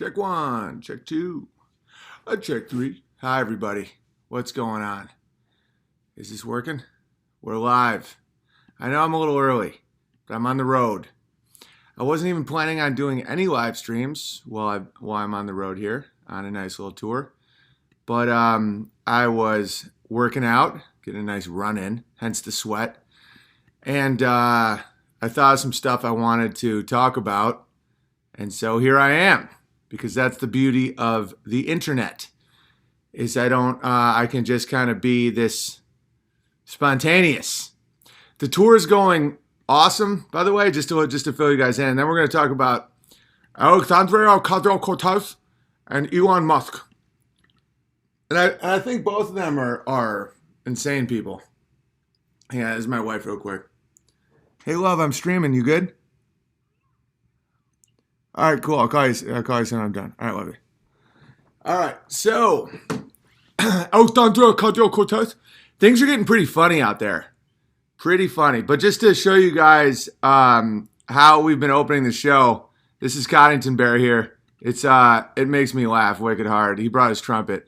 Check one, check two, check three. Hi, everybody. What's going on? Is this working? We're live. I know I'm a little early, but I'm on the road. I wasn't even planning on doing any live streams while I'm on the road here on a nice little tour. But I was working out, getting a nice run in, hence the sweat. And I thought of some stuff I wanted to talk about. And so here I am, because that's the beauty of the internet, is I can just kind of be this spontaneous. The tour is going awesome, by the way, just to fill you guys in. And then we're going to talk about Cortez and Elon Musk. And I think both of them are insane people. Yeah, this is my wife real quick. Hey, love, I'm streaming. You good? All right, cool. I'll call you when I'm done. All right, love you. All right, so Alexandra Cortez. Things are getting pretty funny out there. Pretty funny. But just to show you guys how we've been opening the show, this is Coddington Bear here. It makes me laugh wicked hard. He brought his trumpet.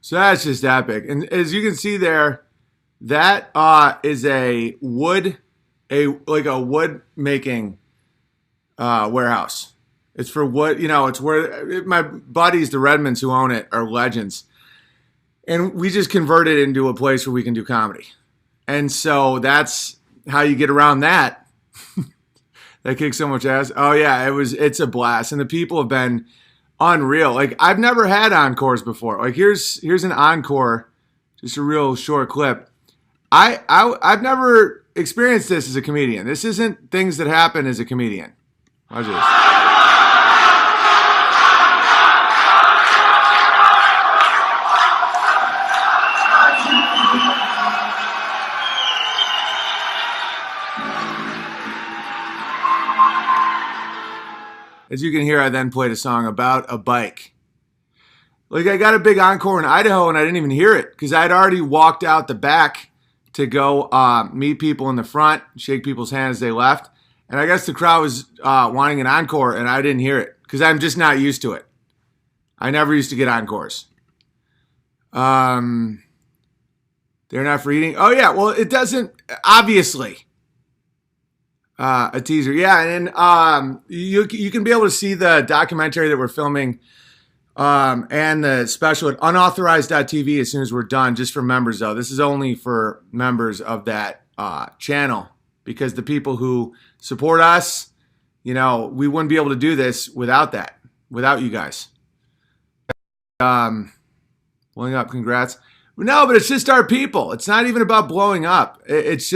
So that's just epic. And as you can see there, that is a wood making warehouse. It's for wood, it's where my buddies, the Redmonds who own it, are legends. And we just converted it into a place where we can do comedy. And so that's how you get around that. That kicks so much ass. Oh yeah, it's a blast. And the people have been unreal. Like, I've never had encores before. Like, here's an encore, just a real short clip. I've never experienced this as a comedian. This isn't things that happen as a comedian. Watch this. As you can hear, I then played a song about a bike. Like, I got a big encore in Idaho and I didn't even hear it because I'd already walked out the back to go meet people in the front, shake people's hands as they left. And I guess the crowd was wanting an encore and I didn't hear it because I'm just not used to it. I never used to get encores. They're not for eating. Oh, yeah. Well, it doesn't, obviously. A teaser. Yeah, and you can be able to see the documentary that we're filming and the special at unauthorized.tv as soon as we're done, just for members, though. This is only for members of that channel, because the people who support us, we wouldn't be able to do this without you guys. Blowing up, congrats. No, but it's just our people. It's not even about blowing up. It's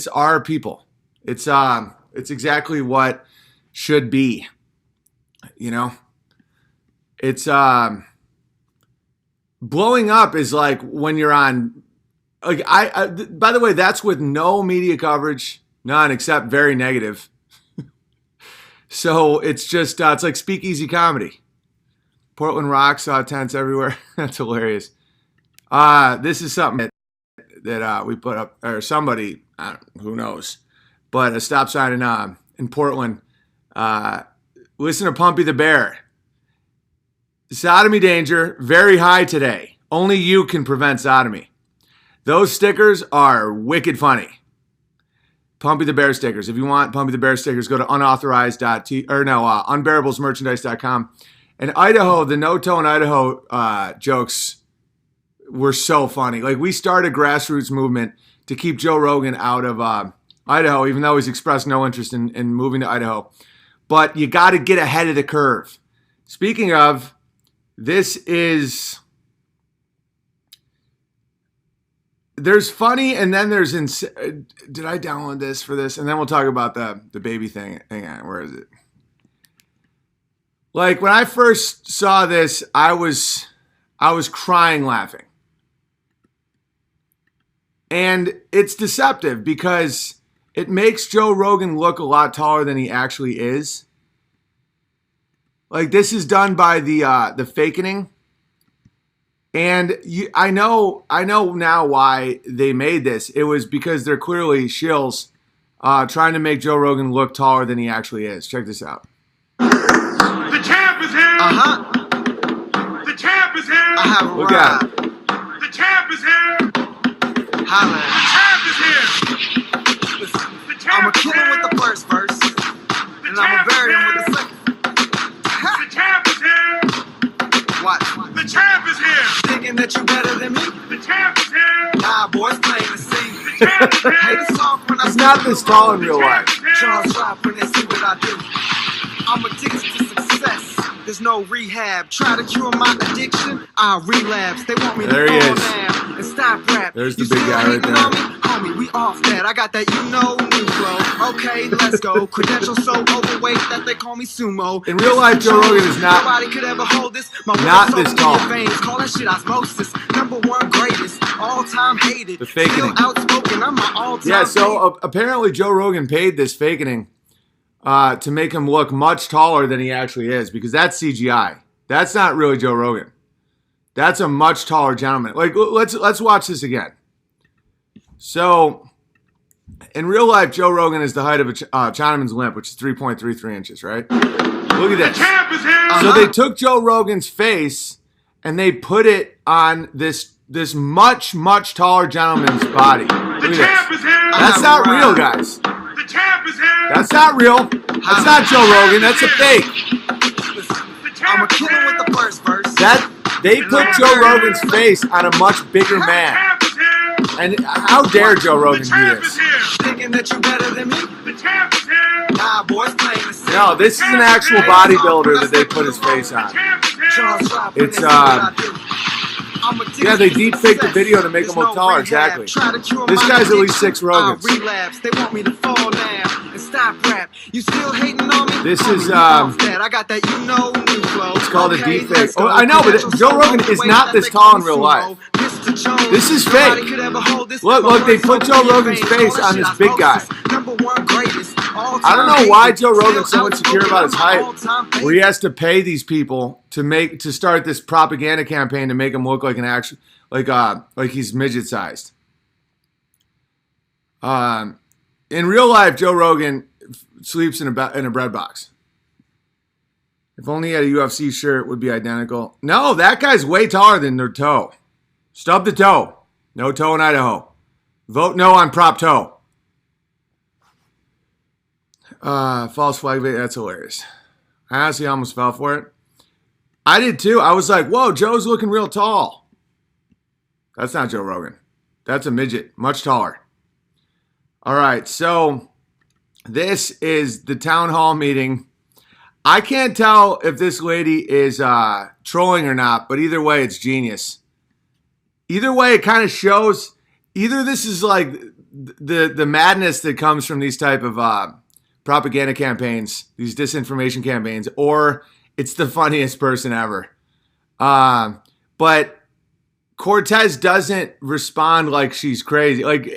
our people. It's exactly what should be, It's blowing up is like when you're on, like by the way, that's with no media coverage, none, except very negative. So it's just it's like speakeasy comedy. Portland rocks, tents everywhere. That's hilarious. This is something that we put up, or somebody, who knows. But a stop sign in Portland. Listen to Pumpy the Bear. Sodomy danger, very high today. Only you can prevent sodomy. Those stickers are wicked funny. Pumpy the Bear stickers. If you want Pumpy the Bear stickers, go to unbearablesmerchandise.com. And Idaho, the no-toe in Idaho jokes were so funny. Like, we started a grassroots movement to keep Joe Rogan out of Idaho, even though he's expressed no interest in moving to Idaho. But you got to get ahead of the curve. Speaking of, there's funny, and then there's did I download this for this? And then we'll talk about the baby thing. Hang on, where is it? Like, when I first saw this, I was crying laughing. And it's deceptive because it makes Joe Rogan look a lot taller than he actually is. Like, this is done by the fakening. And I know now why they made this. It was because they're clearly shills trying to make Joe Rogan look taller than he actually is. Check this out. The champ is here. The champ is here. I have Look at it. The champ is here. Holla. The champ is here. The champ I'ma is kill here. him with the first verse, and I'ma champ is bury him with here. the second. The champ is here. Watch. The champ is here. Thinking that you better than me? The champ is here. Nah, boys, plain to see. The champ is here. Hey, this song when I He's not this tall in real life. Charles drop when they see what I do. I'm addicted to success. There's no rehab. Try to cure my addiction, I relapse. They want me There to he fall is. down and stop rap. There's the You big still guy right hating there. on me? Homie, we off that. I got that new flow. Okay, let's go. Credentials so overweight that they call me sumo. In real life, Joe Rogan is not- Nobody could ever hold this. My not words this soaked in tall. your veins. Call that shit osmosis. #1 greatest. All-time hated. The fakening. Still outspoken. I'm my all-time Yeah, so favorite. apparently Joe Rogan paid this fakening to make him look much taller than he actually is, because that's CGI. That's not really Joe Rogan. That's a much taller gentleman. Like, let's watch this again. So, in real life, Joe Rogan is the height of a Chinaman's limp, which is 3.33 inches, right? Look at The this. champ is here. So they took Joe Rogan's face and they put it on this much taller gentleman's body. Look The at champ this. is here. That's not real, guys. The champ is here. That's not real. That's not Joe Rogan. That's a fake. The I'ma champ is kill him with here. the first verse. That they put Joe Rogan's face on a much bigger The man. champ is here. And how dare Joe The Rogan do champ is this? here. Thinking that you better than me? The champ is here. Nah, boys, plain to see. No, this is an actual bodybuilder that they put his face The on. champ is here. Charles drop when It's, they see what I do. I'm addicted yeah, they to deep faked the success. video to make him There's look no taller, rehab. exactly. Try to cure This my guy's at least addiction, 6 Rogans. I relapse. They want me to fall down and stop rap. You still hating on me? This Homie, is, you off that. I got that new flow. It's called a Okay, deep fake. let's Oh, go. I know, but Credentials Joe so Rogan is overweight not that this they tall call in me real sumo. life. Mr. Jones, This is nobody fake. could ever hold this. Look, My they words put soaked Joe in your Rogan's veins. face Call that on shit this big guy. osmosis. #1 greatest. I don't know why Joe Rogan's so insecure about his height, height. where he has to pay these people to start this propaganda campaign to make him look like an actual like he's midget sized. In real life, Joe Rogan sleeps in a bread box. If only he had a UFC shirt, it would be identical. No, that guy's way taller than their toe. Stub the toe. No toe in Idaho. Vote no on Prop Toe. False flag, that's hilarious. I honestly almost fell for it. I did too. I was like, whoa, Joe's looking real tall. That's not Joe Rogan. That's a midget, much taller. All right, so this is the town hall meeting. I can't tell if this lady is trolling or not, but either way, it's genius. Either way, it kind of shows, either this is like the madness that comes from these type of propaganda campaigns, these disinformation campaigns, or it's the funniest person ever. But Cortez doesn't respond like she's crazy. Like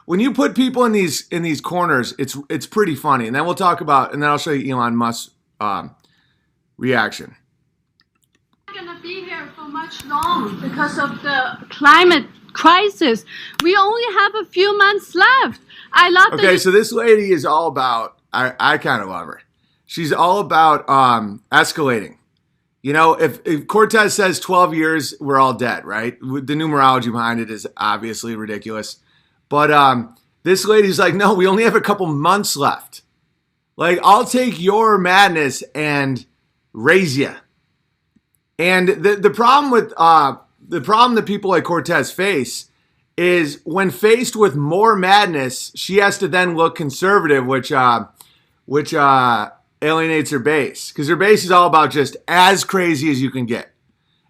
when you put people in these corners, it's pretty funny. And then we'll talk about, and then I'll show you Elon Musk's reaction. Going to be here for much long because of the climate crisis. We only have a few months left. I love Okay, so this lady is all about, I kind of love her. She's all about escalating. You know, if Cortez says 12 years, we're all dead, right? The numerology behind it is obviously ridiculous. But this lady's like, no, we only have a couple months left. Like, I'll take your madness and raise you. And the problem with the problem that people like Cortez face is when faced with more madness, she has to then look conservative, which alienates her base, because her base is all about just as crazy as you can get.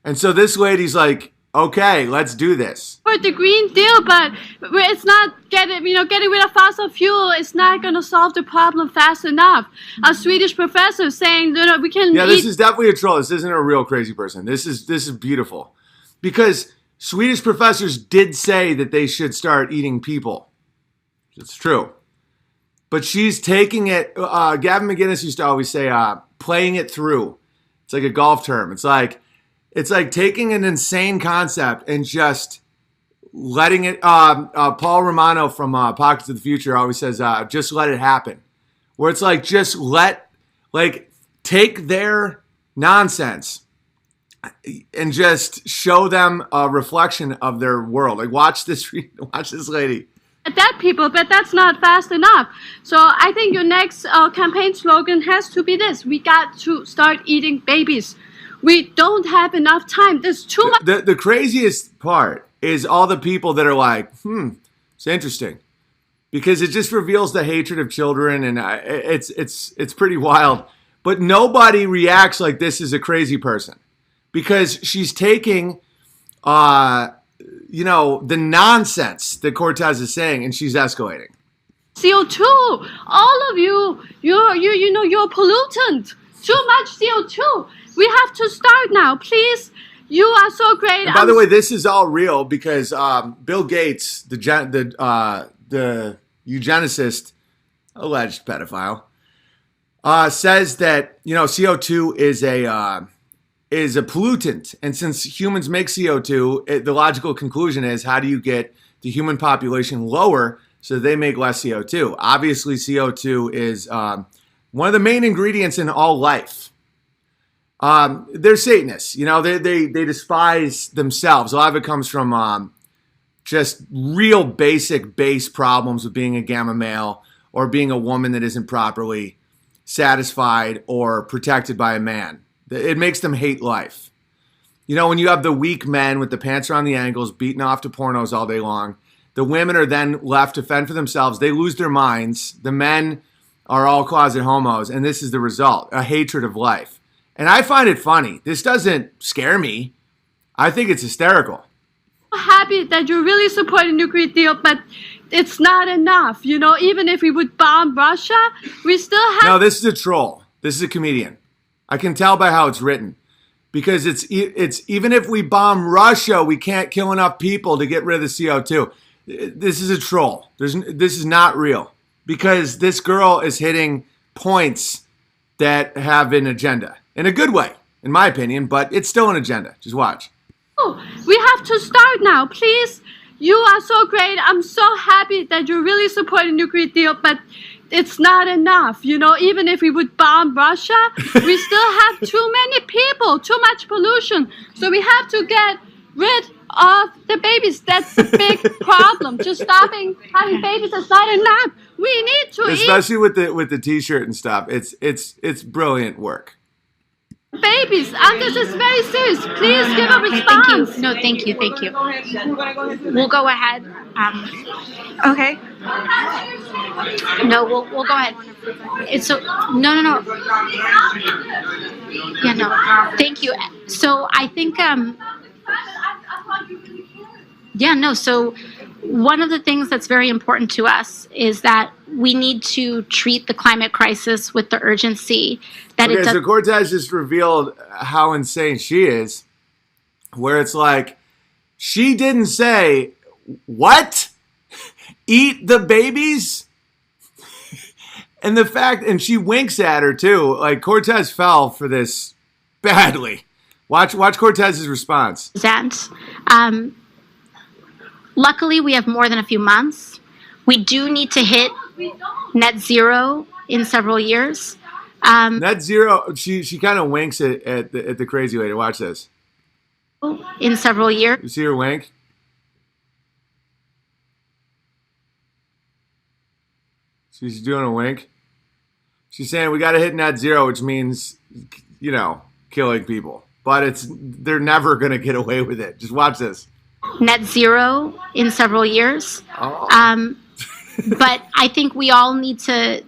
And so this lady's like, okay, let's do this. for the Green Deal, but it's not getting rid of fossil fuel. It's not going to solve the problem fast enough. A Swedish professor saying, we can. Yeah, this is definitely a troll. This isn't a real crazy person. This is beautiful, because Swedish professors did say that they should start eating people. It's true. but she's taking it. Gavin McInnes used to always say, playing it through. It's like a golf term. It's like taking an insane concept and just letting it. Paul Romano from Pockets of the Future always says, just let it happen. Where it's like, just take their nonsense and just show them a reflection of their world. Like, watch this lady. That people, but that's not fast enough. So I think your next campaign slogan has to be this: we got to start eating babies. We don't have enough time. There's too much. The craziest part is all the people that are like, it's interesting, because it just reveals the hatred of children, and it's pretty wild. But nobody reacts like this is a crazy person, because she's taking the nonsense that Cortez is saying, and she's escalating. CO2, all of you're a pollutant. Too much CO2. We have to start now, please. You are so great. And by the way, this is all real because Bill Gates, the eugenicist, alleged pedophile, says that CO2 is a pollutant, and since humans make CO2, the logical conclusion is, how do you get the human population lower so they make less CO2? Obviously, CO2 is one of the main ingredients in all life. They're Satanists, they despise themselves. A lot of it comes from just real base problems with being a gamma male or being a woman that isn't properly satisfied or protected by a man. It makes them hate life. When you have the weak men with the pants around the ankles beating off to pornos all day long, the women are then left to fend for themselves. They lose their minds. The men are all closet homos, and this is the result, a hatred of life. And I find it funny. This doesn't scare me. I think it's hysterical. Happy that you're really supporting the nuclear deal, but it's not enough. Even if we would bomb Russia, we still have... No, this is a troll. This is a comedian. I can tell by how it's written, because it's even if we bomb Russia, we can't kill enough people to get rid of the CO2. This is a troll. This is not real, because this girl is hitting points that have an agenda in a good way, in my opinion, but it's still an agenda. Just watch. Oh, we have to start now, please. You are so great. I'm so happy that you're really supporting the nuclear deal, but it's not enough. Even if we would bomb Russia, we still have too many people, too much pollution. So we have to get rid of the babies. That's the big problem. Just stopping having babies is not enough. We need to especially with the t-shirt and stuff. It's brilliant work. Babies, and this is very serious. Please give a response. Thank you. We'll go ahead. Okay. No, we'll go ahead. It's so no. Yeah, no. Thank you. So I think so one of the things that's very important to us is that we need to treat the climate crisis with the urgency that it does. So Cortez just revealed how insane she is, where it's like, she didn't say, what? Eat the babies? And she winks at her too. Like, Cortez fell for this badly. Watch Cortez's response. Luckily, we have more than a few months. We do need to hit net zero in several years. Net zero, she kind of winks at the crazy lady. Watch this. In several years. You see her wink? She's doing a wink. She's saying we got to hit net zero, which means, killing people. But they're never going to get away with it. Just watch this. Net zero in several years. Oh. But I think we all need to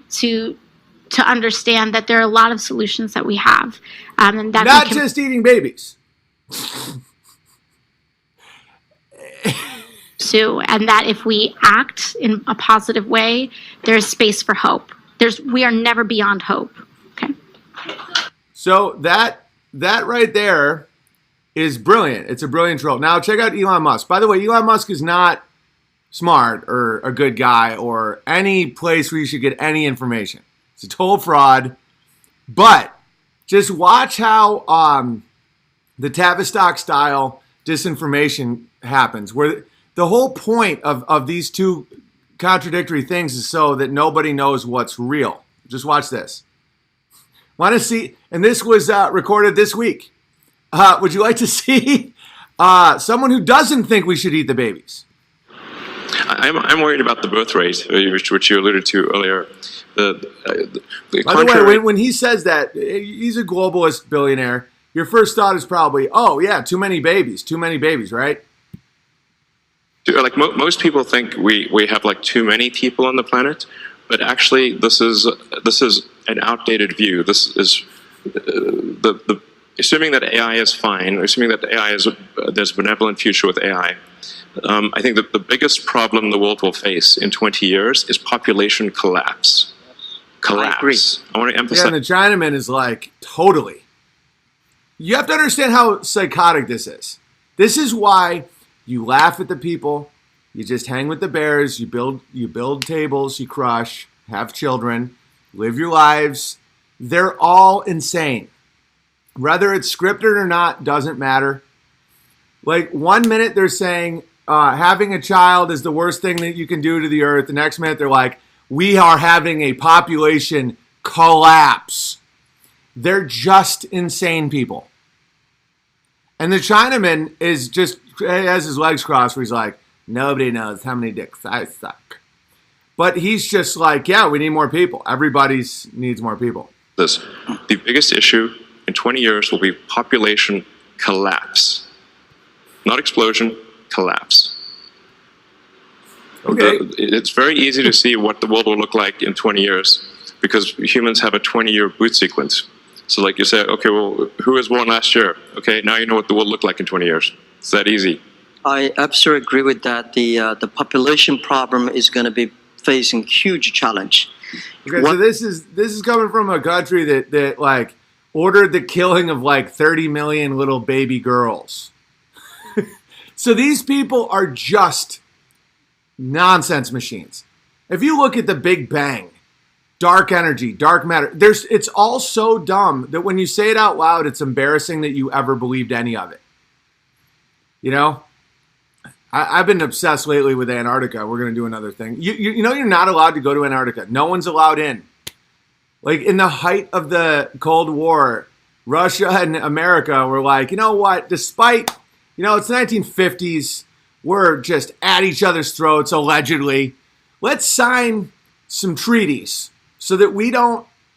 understand that there are a lot of solutions that we have. And that not just eating babies. And that if we act in a positive way, there's space for hope. We are never beyond hope. Okay. So that right there is brilliant. It's a brilliant troll. Now check out Elon Musk. By the way, Elon Musk is not smart or a good guy or any place where you should get any information. It's a total fraud. But just watch how the Tavistock style disinformation happens, where the whole point of these two contradictory things is so that nobody knows what's real. Just watch this. Want to see? And this was recorded this week. Would you like to see someone who doesn't think we should eat the babies? I'm worried about the birth rate, which you alluded to earlier. The By the way, when he says that, he's a globalist billionaire. Your first thought is probably, oh yeah, too many babies, right? Like most people think we have like too many people on the planet, but actually this is an outdated view. This is the assuming that AI is fine, assuming that AI is there's a benevolent future with AI. I think that the biggest problem the world will face in 20 years is population collapse. Collapse. I want to emphasize. Yeah, and the Chinaman is like, totally. You have to understand how psychotic this is. This is why you laugh at the people, you just hang with the bears, you build tables, you crush, have children, live your lives. They're all insane. Whether it's scripted or not doesn't matter. Like 1 minute they're saying having a child is the worst thing that you can do to the earth. The next minute they're like, we are having a population collapse. They're just insane people. And the Chinaman is just has his legs crossed where he's like, nobody knows how many dicks I suck. But he's just like, yeah, we need more people. Everybody needs more people. The biggest issue in 20 years will be population collapse. Not explosion, collapse. Okay. It's very easy to see what the world will look like in 20 years because humans have a 20-year boot sequence. So like you say, okay, well, who was born last year? Okay, now you know what the world looked like in 20 years. It's that easy. I absolutely agree with that. The population problem is going to be facing huge challenge. Okay, so this is coming from a country that like ordered the killing of like 30 million little baby girls. So these people are just nonsense machines. If you look at the Big Bang, dark energy, dark matter, it's all so dumb that when you say it out loud, it's embarrassing that you ever believed any of it. You know? I've been obsessed lately with Antarctica. We're going to do another thing. You know you're not allowed to go to Antarctica. No one's allowed in. Like in the height of the Cold War, Russia and America were like, you know what? Despite, it's the 1950s. We're just at each other's throats, allegedly. Let's sign some treaties so that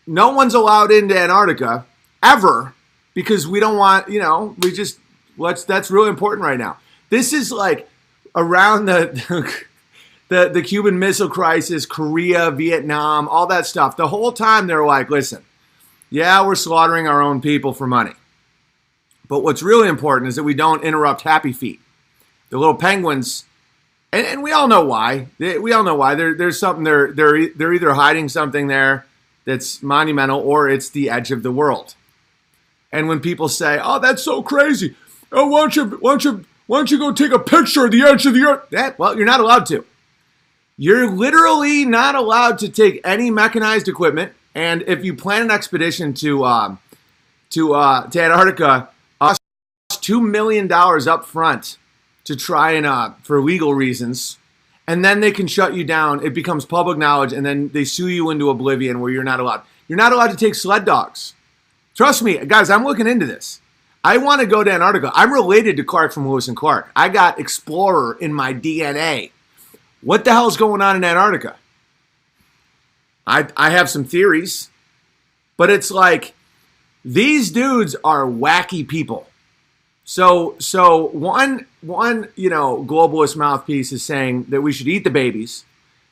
no one's allowed into Antarctica ever because we don't want, that's really important right now. This is like around the Cuban Missile Crisis, Korea, Vietnam, all that stuff. The whole time they're like, listen, yeah, we're slaughtering our own people for money. But what's really important is that we don't interrupt Happy Feet. The little penguins, and we all know why. There's something they're either hiding something there that's monumental or it's the edge of the world. And when people say, oh, that's so crazy. Oh, why don't you go take a picture of the edge of the earth? Well, you're not allowed to. You're literally not allowed to take any mechanized equipment. And if you plan an expedition to Antarctica, cost $2 million up front to try and for legal reasons, and then they can shut you down. It becomes public knowledge, and then they sue you into oblivion where you're not allowed. You're not allowed to take sled dogs. Trust me, guys, I'm looking into this. I want to go to Antarctica. I'm related to Clark from Lewis and Clark. I got explorer in my DNA. What the hell's going on in Antarctica? I have some theories, but it's like these dudes are wacky people. So one globalist mouthpiece is saying that we should eat the babies,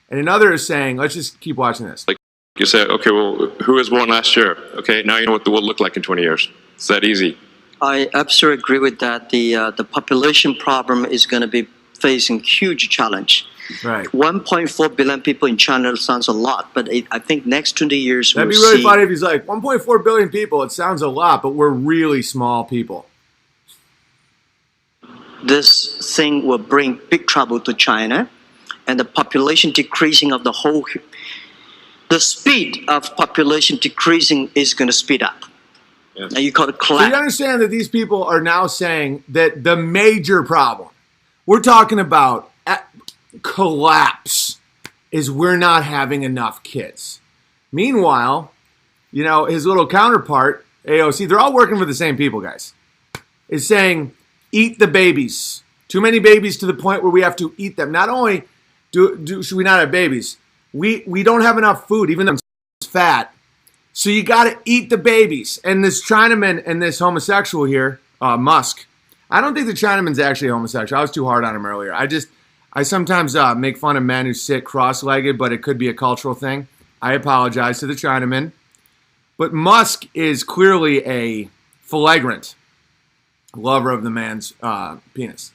and another is saying, let's just keep watching this. Like you say, okay, well, who was born last year? Okay, now you know what the world looked like in 20 years. It's that easy. I absolutely agree with that. The population problem is going to be facing huge challenge. Right. 1.4 billion people in China sounds a lot, but I think next 20 years that'd be really funny if he's like 1.4 billion people. It sounds a lot, but we're really small people. This thing will bring big trouble to China. and the population decreasing of the speed of population decreasing is going to speed up. Yes. And you call it So you collapse. understand that these people are now saying that the major problem, we're talking about collapse, is we're not having enough kids. Meanwhile, you know, his little counterpart, AOC, they're all working for the same people, guys, is saying, eat the babies. Too many babies to the point where we have to eat them. Not only should we not have babies, we don't have enough food, even though it's fat. So you got to eat the babies. And this Chinaman and this homosexual here, Musk, I don't think the Chinaman's actually homosexual. I was too hard on him earlier. I sometimes make fun of men who sit cross-legged, but it could be a cultural thing. I apologize to the Chinaman. But Musk is clearly a flagrant lover of the man's penis.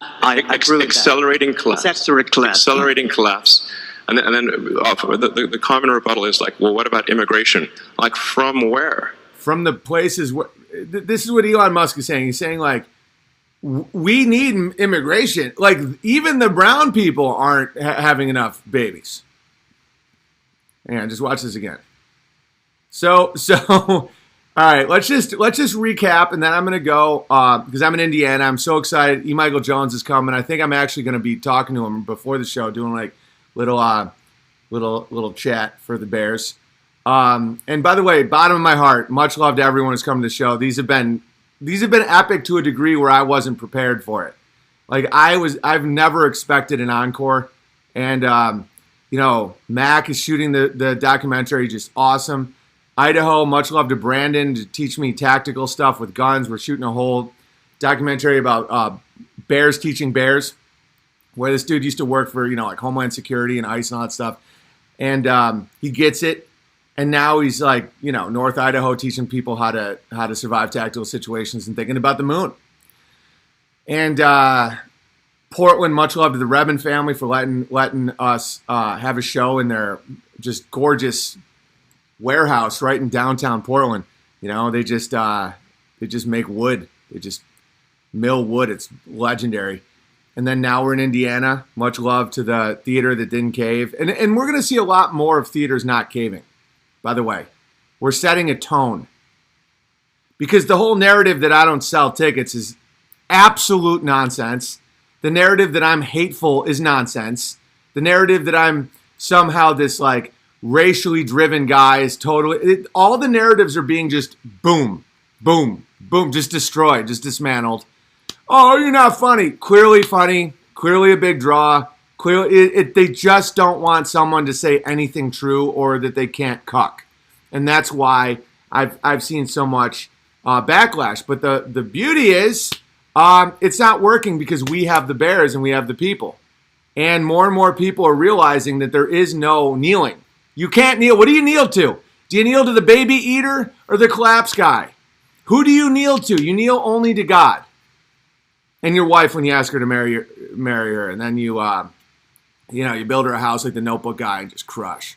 I agree with Accelerating that. collapse. Accelerating collapse. And then the common rebuttal is like, well, what about immigration? Like, from where? From the places where, this is what Elon Musk is saying. He's saying, like, we need immigration. Like, even the brown people aren't having enough babies. Hang on, just watch this again. So, all right, let's just recap, and then I'm gonna go because I'm in Indiana. I'm so excited. E. Michael Jones is coming. I think I'm actually gonna be talking to him before the show, doing like little chat for the Bears. And by the way, bottom of my heart, much love to everyone who's come to the show. These have been epic to a degree where I wasn't prepared for it. Like I've never expected an encore, and you know, Mac is shooting the documentary, just awesome. Idaho, much love to Brandon to teach me tactical stuff with guns. We're shooting a whole documentary about bears teaching bears, where this dude used to work for, you know, like Homeland Security and ICE and all that stuff. And he gets it. And now he's like, you know, North Idaho teaching people how to survive tactical situations and thinking about the moon. And Portland, much love to the Rebin family for letting us have a show in their just gorgeous warehouse right in downtown Portland. You know, they just make wood. They just mill wood. It's legendary. And then now we're in Indiana. Much love to the theater that didn't cave. And we're going to see a lot more of theaters not caving. By the way, we're setting a tone. Because the whole narrative that I don't sell tickets is absolute nonsense. The narrative that I'm hateful is nonsense. The narrative that I'm somehow this like racially driven guy is totally... all the narratives are being just boom, boom, boom, just destroyed, just dismantled. Oh, you're not funny. Clearly funny. Clearly a big draw. Clearly, they just don't want someone to say anything true or that they can't cuck. And that's why I've seen so much backlash. But the beauty is it's not working because we have the Bears and we have the people. And more people are realizing that there is no kneeling. You can't kneel. What do you kneel to? Do you kneel to the baby eater or the collapse guy? Who do you kneel to? You kneel only to God. And your wife when you ask her to marry her. And then you build her a house like the Notebook guy and just crush.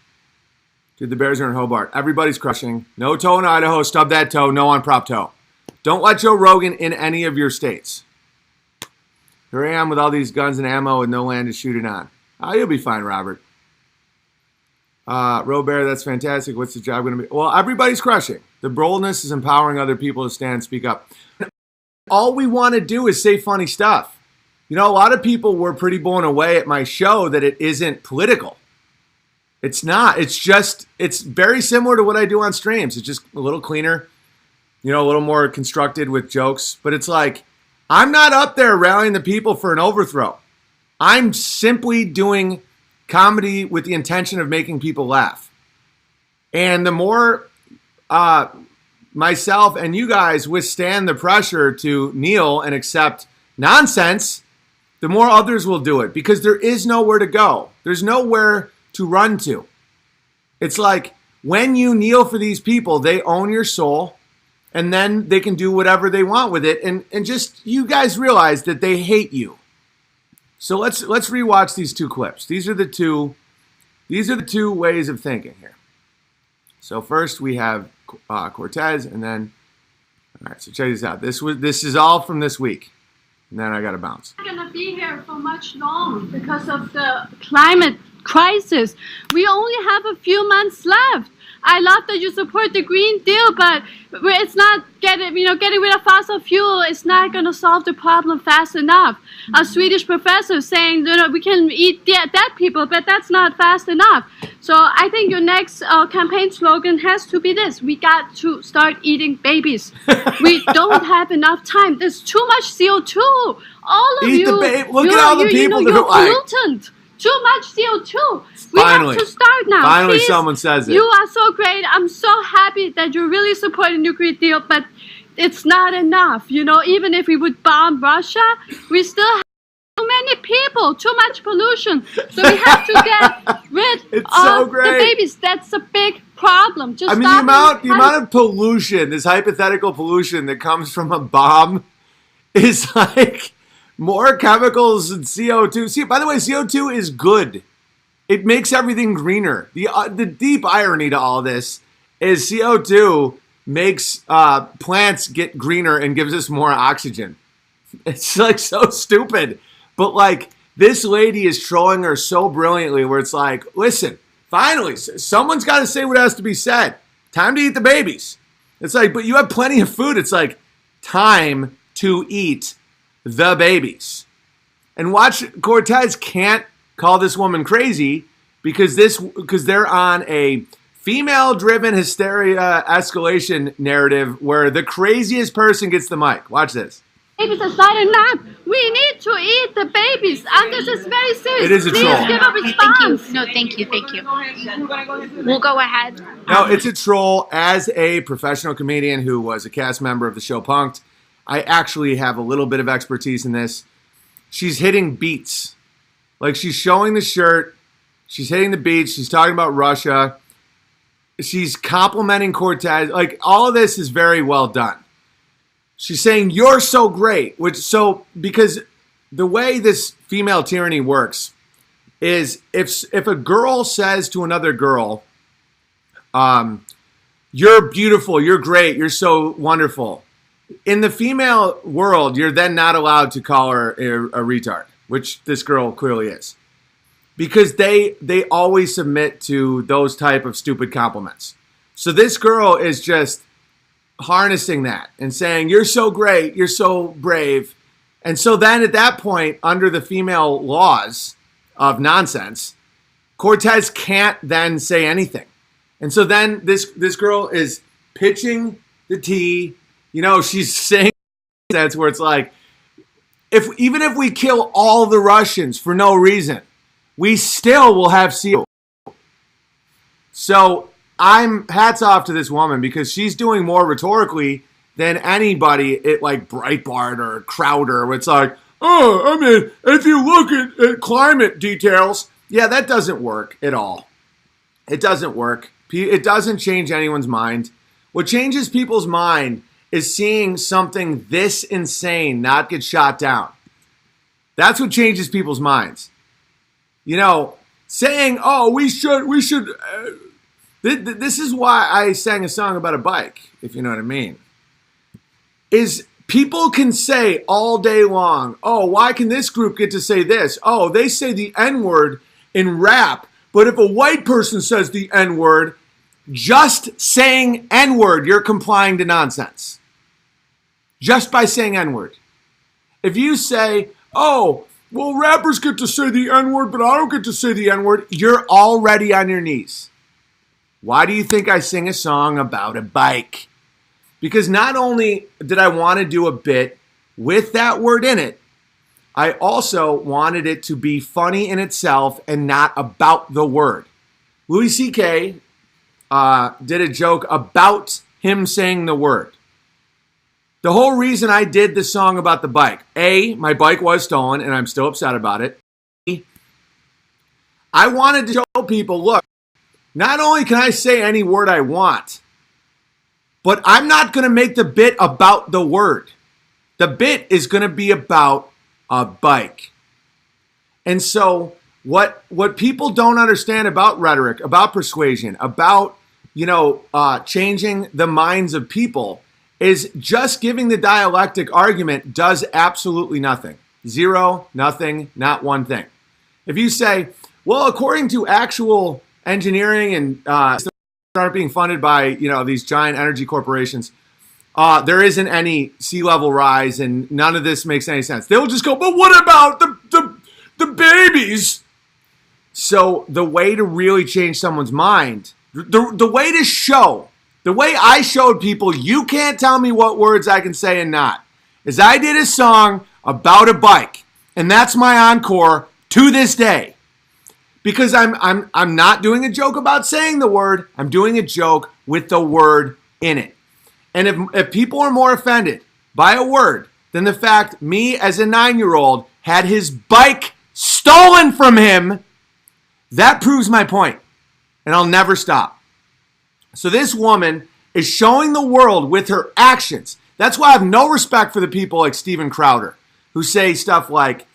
Dude, the Bears are in Hobart. Everybody's crushing. No toe in Idaho. Stub that toe. No on prop toe. Don't let Joe Rogan in any of your states. Here I am with all these guns and ammo with no land to shoot it on. Oh, you'll be fine, Robert. Robert, that's fantastic. What's the job going to be? Well, everybody's crushing. The boldness is empowering other people to stand and speak up. All we want to do is say funny stuff. You know, a lot of people were pretty blown away at my show that it isn't political. It's not. It's very similar to what I do on streams. It's just a little cleaner, you know, a little more constructed with jokes. But it's like, I'm not up there rallying the people for an overthrow. I'm simply doing comedy with the intention of making people laugh. And the more myself and you guys withstand the pressure to kneel and accept nonsense, the more others will do it because there is nowhere to go. There's nowhere to run to. It's like when you kneel for these people, they own your soul and then they can do whatever they want with it. And just you guys realize that they hate you. So let's rewatch these two clips. These are the two ways of thinking here. So first we have Cortez and then all right, so check this out. This is all from this week. And then I got to bounce. We're not going to be here for much long because of the climate crisis. We only have a few months left. I love that you support the Green Deal, but it's not getting rid of fossil fuel. It's not going to solve the problem fast enough. A Swedish professor saying we can eat dead people, but that's not fast enough. So I think your next campaign slogan has to be this: we got to start eating babies. We don't have enough time. There's too much CO2. All of Eat you, the baby. Look at all the people that you're are like. pollutant. Too much CO2. Finally. We have to start now. Finally, Please. someone says it. You are so great. I'm so happy that you're really supporting the Green Deal, but it's not enough. Even if we would bomb Russia, we still have too many people, too much pollution. So we have to get rid so of great. the babies. That's a big problem. Just the amount of pollution, this hypothetical pollution that comes from a bomb is like more chemicals than CO2. See, by the way, CO2 is good. It makes everything greener. The deep irony to all this is CO2 makes plants get greener and gives us more oxygen. It's like so stupid. But like this lady is trolling her so brilliantly where it's like, listen, finally, someone's got to say what has to be said. Time to eat the babies. It's like, but you have plenty of food. It's like, time to eat the babies. And watch, Cortez can't call this woman crazy because they're on a female-driven hysteria escalation narrative where the craziest person gets the mic. Watch this. Babies are not enough. We need to eat the babies, and this is very serious. It is a Please troll. give a response. Thank you. We'll go ahead. No, it's a troll. As a professional comedian who was a cast member of the show Punk'd, I actually have a little bit of expertise in this. She's hitting beats. Like she's showing the shirt. She's hitting the beats. She's talking about Russia. She's complimenting Cortez. Like all of this is very well done. She's saying, you're so great. Because the way this female tyranny works is if a girl says to another girl, you're beautiful, you're great, you're so wonderful. In the female world, you're then not allowed to call her a retard, which this girl clearly is. Because they always submit to those type of stupid compliments. So this girl is just harnessing that and saying, you're so great, you're so brave. And so then at that point, under the female laws of nonsense, Cortez can't then say anything. And so then this girl is pitching the tea. She's saying that's where it's like, even if we kill all the Russians for no reason, we still will have CO2. So I'm hats off to this woman because she's doing more rhetorically than anybody at like Breitbart or Crowder. Where it's like, if you look at climate details, yeah, that doesn't work at all. It doesn't work. It doesn't change anyone's mind. What changes people's mind is seeing something this insane not get shot down. That's what changes people's minds. Saying, we should. This is why I sang a song about a bike, if you know what I mean. Is people can say all day long, why can this group get to say this? They say the N-word in rap, but if a white person says the N-word, just saying N-word, you're complying to nonsense. Just by saying N-word. If you say, rappers get to say the N-word, but I don't get to say the N-word, you're already on your knees. Why do you think I sing a song about a bike? Because not only did I want to do a bit with that word in it, I also wanted it to be funny in itself and not about the word. Louis C.K. Did a joke about him saying the word. The whole reason I did the song about the bike, A, my bike was stolen and I'm still upset about it. I wanted to show people, look, not only can I say any word I want, but I'm not going to make the bit about the word. The bit is going to be about a bike. And so what people don't understand about rhetoric, about persuasion, about changing the minds of people is just giving the dialectic argument does absolutely nothing. Zero, nothing, not one thing. If you say, well, according to actual engineering and aren't being funded by these giant energy corporations, there isn't any sea level rise and none of this makes any sense. They'll just go, but what about the babies? So the way to really change someone's mind, the way to show, the way I showed people you can't tell me what words I can say and not, is I did a song about a bike, and that's my encore to this day. Because I'm not doing a joke about saying the word, I'm doing a joke with the word in it. And if people are more offended by a word than the fact me as a 9-year-old had his bike stolen from him, that proves my point. And I'll never stop. So this woman is showing the world with her actions. That's why I have no respect for the people like Steven Crowder, who say stuff like,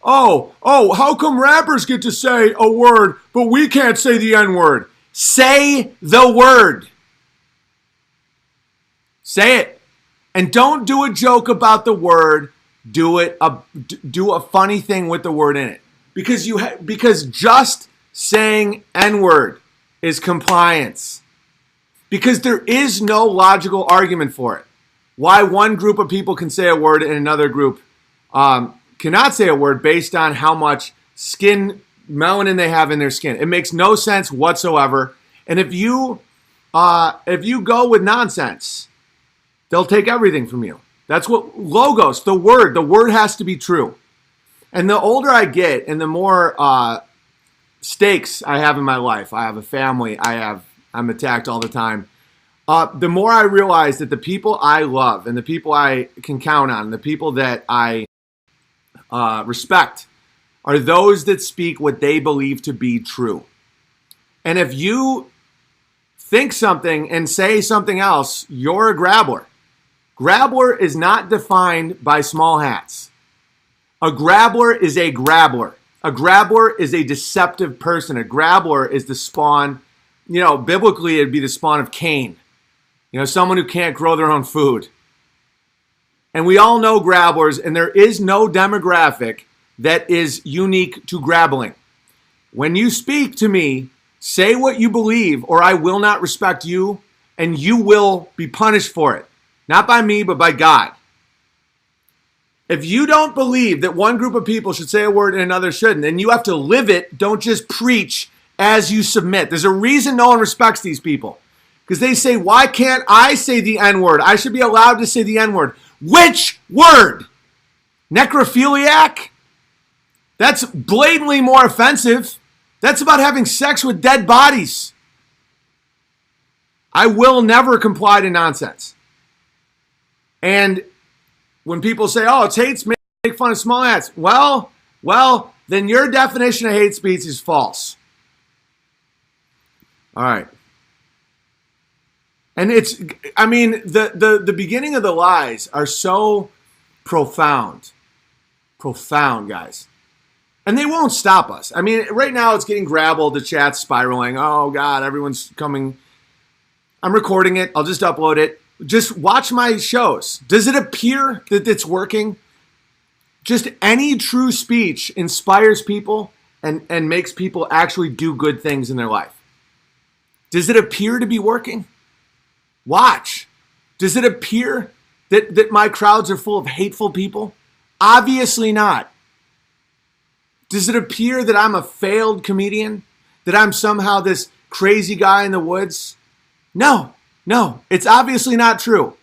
oh, how come rappers get to say a word, but we can't say the N-word? Say the word. Say it. And don't do a joke about the word. Do a funny thing with the word in it. Because just saying N-word is compliance. Because there is no logical argument for it. Why one group of people can say a word and another group cannot say a word based on how much skin melanin they have in their skin. It makes no sense whatsoever. And if you go with nonsense, they'll take everything from you. That's what logos, the word has to be true. And the older I get and the more stakes I have in my life, I have a family, I'm attacked all the time. The more I realize that the people I love and the people I can count on, the people that I respect, are those that speak what they believe to be true. And if you think something and say something else, you're a grabbler. Grabbler is not defined by small hats. A grabbler is a grabbler. A grabbler is a deceptive person. A grabbler is the spawn, biblically it'd be the spawn of Cain. Someone who can't grow their own food. And we all know grabblers, and there is no demographic that is unique to grabbling. When you speak to me, say what you believe, or I will not respect you, and you will be punished for it. Not by me, but by God. If you don't believe that one group of people should say a word and another shouldn't, then you have to live it. Don't just preach as you submit. There's a reason no one respects these people. Because they say, why can't I say the N-word? I should be allowed to say the N-word. Which word? Necrophiliac? That's blatantly more offensive. That's about having sex with dead bodies. I will never comply to nonsense. And when people say, oh, it's hate speech, make fun of small hats. Well, then your definition of hate speech is false. All right. And the beginning of the lies are so profound. Profound, guys. And they won't stop us. Right now it's getting grabbled, the chat's spiraling. Oh, God, everyone's coming. I'm recording it. I'll just upload it. Just watch my shows. Does it appear that it's working? Just any true speech inspires people and makes people actually do good things in their life. Does it appear to be working? Watch. Does it appear that my crowds are full of hateful people? Obviously not. Does it appear that I'm a failed comedian? That I'm somehow this crazy guy in the woods? No, it's obviously not true.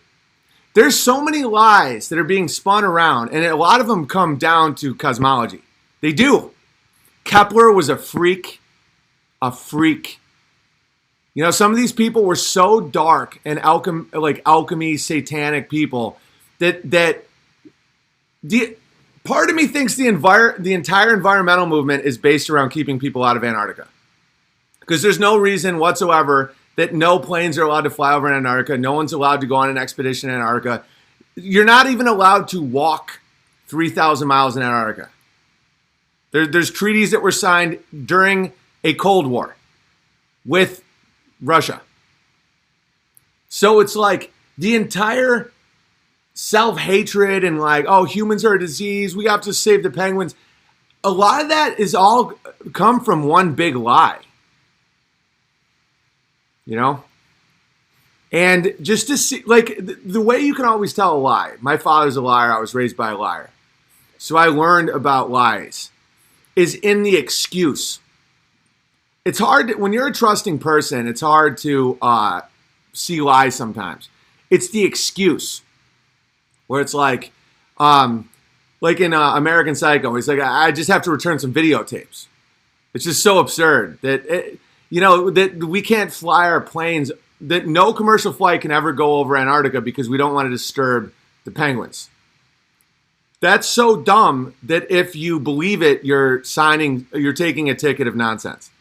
There's so many lies that are being spun around, and a lot of them come down to cosmology. They do. Kepler was a freak. Some of these people were so dark and alchemy, satanic people that part of me thinks the entire environmental movement is based around keeping people out of Antarctica. Because there's no reason whatsoever that no planes are allowed to fly over Antarctica. No one's allowed to go on an expedition in Antarctica. You're not even allowed to walk 3,000 miles in Antarctica. There's treaties that were signed during a Cold War with Russia. So it's like the entire self-hatred and like, oh, humans are a disease, we have to save the penguins. A lot of that is all come from one big lie. You know? And just to see, like, the way you can always tell a lie. My father's a liar. I was raised by a liar. So I learned about lies. Is in the excuse. It's hard, when you're a trusting person, it's hard to see lies sometimes. It's the excuse. Where it's like in American Psycho, he's like, I just have to return some videotapes. It's just so absurd that, that we can't fly our planes, that no commercial flight can ever go over Antarctica because we don't want to disturb the penguins. That's so dumb that if you believe it, you're taking a ticket of nonsense.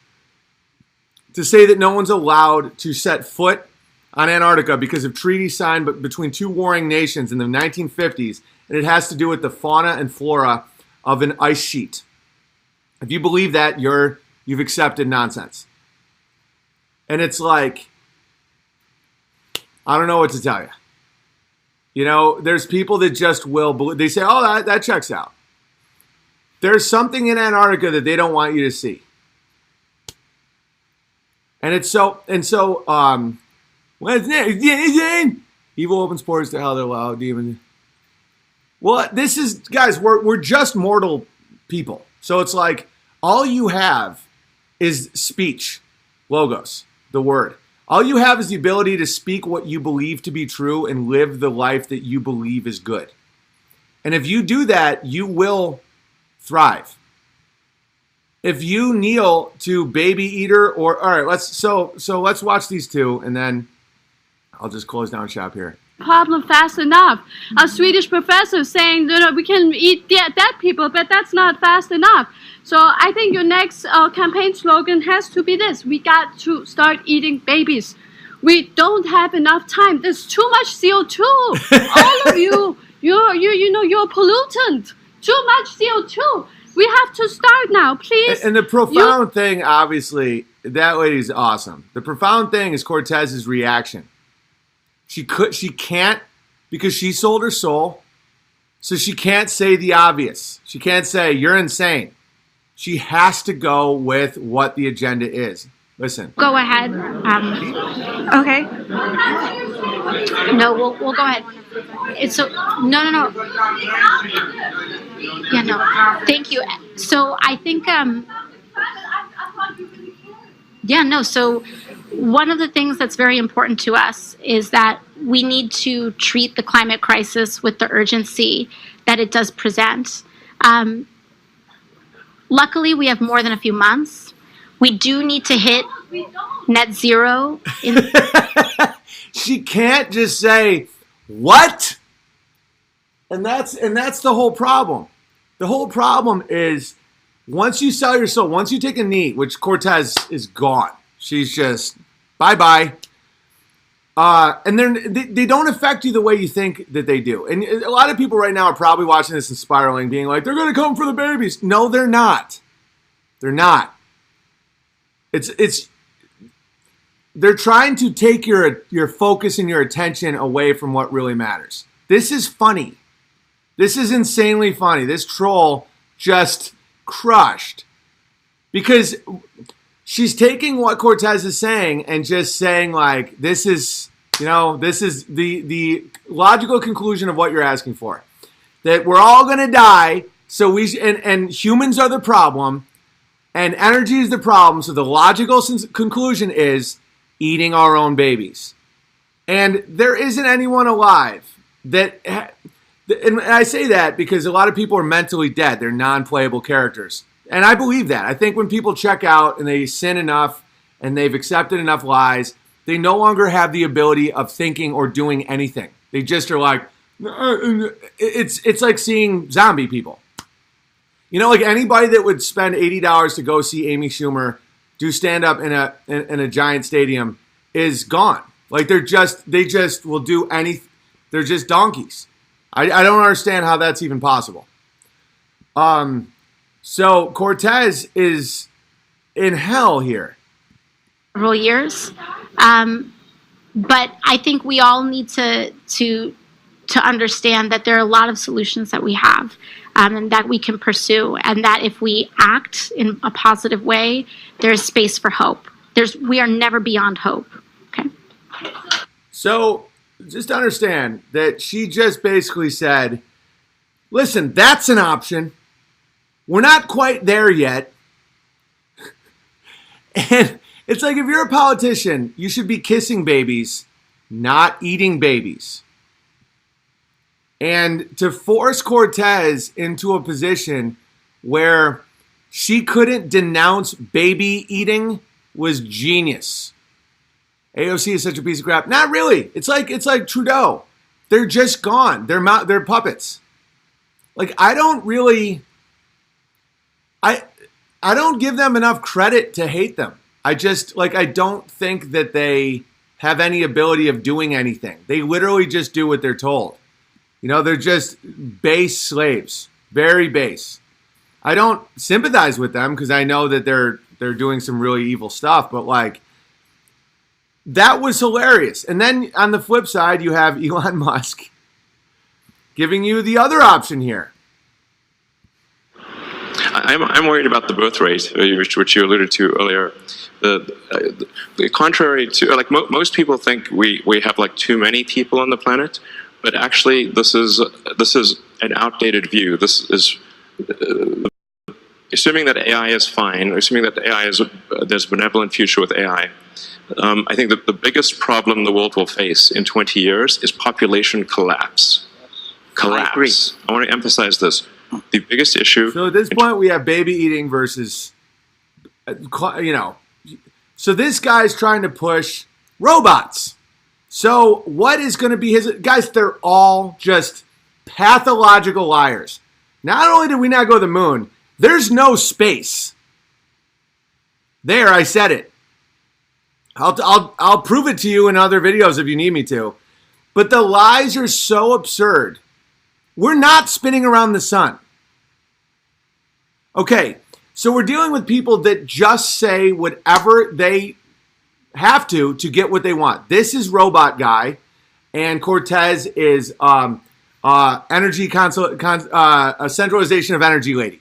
To say that no one's allowed to set foot on Antarctica because of treaties signed between two warring nations in the 1950s, and it has to do with the fauna and flora of an ice sheet. If you believe that, you've accepted nonsense. And it's like, I don't know what to tell you. You know, there's people that just will believe. They say, oh, that checks out. There's something in Antarctica that they don't want you to see. And what's next? Evil opens portals to hell, they're loud, demon. Well, this is, guys, we're just mortal people. So it's like, all you have is speech, logos, the word. All you have is the ability to speak what you believe to be true and live the life that you believe is good. And if you do that, you will thrive. If you kneel to Baby Eater all right, let's watch these two and then I'll just close down shop here. Problem fast enough. A Swedish professor saying that we can eat dead people, but that's not fast enough. So I think your next campaign slogan has to be this: we got to start eating babies. We don't have enough time. There's too much CO2. All of you're a pollutant. Too much CO2. We have to start now, please. And the profound thing, obviously, that lady's awesome. The profound thing is Cortez's reaction. She can't, because she sold her soul, so she can't say the obvious. She can't say, you're insane. She has to go with what the agenda is. Listen. Go ahead. Okay. No, we'll go ahead. It's so no. Yeah, no. Thank you. So I think so one of the things that's very important to us is that we need to treat the climate crisis with the urgency that it does present. Luckily, we have more than a few months. We do need to hit net zero. She can't just say, what? And that's the whole problem. The whole problem is once you sell your soul, once you take a knee, which Cortez is gone. She's just bye-bye. And they don't affect you the way you think that they do. And a lot of people right now are probably watching this and spiraling, being like, they're going to come for the babies. No, they're not. They're not. They're trying to take your focus and your attention away from what really matters. This is funny. This is insanely funny. This troll just crushed. Because she's taking what Cortez is saying and just saying, like, this is the logical conclusion of what you're asking for. That we're all going to die, so and humans are the problem, and energy is the problem, so the logical conclusion is eating our own babies. And there isn't anyone alive that... And I say that because a lot of people are mentally dead. They're non-playable characters. And I believe that. I think when people check out and they sin enough and they've accepted enough lies, they no longer have the ability of thinking or doing anything. They just are like, it's like seeing zombie people. You know, like anybody that would spend $80 to go see Amy Schumer do stand-up in a giant stadium is gone. Like they just will do anything. They're just donkeys. I don't understand how that's even possible. So Cortez is in hell here. Several years. But I think we all need to to understand that there are a lot of solutions that we have and that we can pursue, and that if we act in a positive way, there's space for hope. We are never beyond hope. Okay. So just understand that she just basically said, listen, that's an option. We're not quite there yet. And it's like, if you're a politician, you should be kissing babies, not eating babies. And to force Cortez into a position where she couldn't denounce baby eating was genius. AOC is such a piece of crap. Not really. It's like Trudeau. They're just gone. They're puppets. Like, I don't give them enough credit to hate them. I don't think that they have any ability of doing anything. They literally just do what they're told. You know, they're just base slaves, very base. I don't sympathize with them because I know that they're doing some really evil stuff, but like, that was hilarious. And then on the flip side, you have Elon Musk giving you the other option here. I'm worried about the birth rate, which you alluded to earlier. The contrary to, like, most people think we have like too many people on the planet, but actually this is an outdated view. This is assuming that AI is fine, assuming that there's a benevolent future with AI. I think that the biggest problem the world will face in 20 years is population collapse. Collapse. I want to emphasize this. The biggest issue. So at this point, we have baby eating versus, so this guy's trying to push robots. So what is going to be his, guys, they're all just pathological liars. Not only did we not go to the moon, there's no space. There, I said it. I'll prove it to you in other videos if you need me to. But the lies are so absurd. We're not spinning around the sun. Okay, so we're dealing with people that just say whatever they have to get what they want. This is Robot Guy, and Cortez is a centralization of energy lady.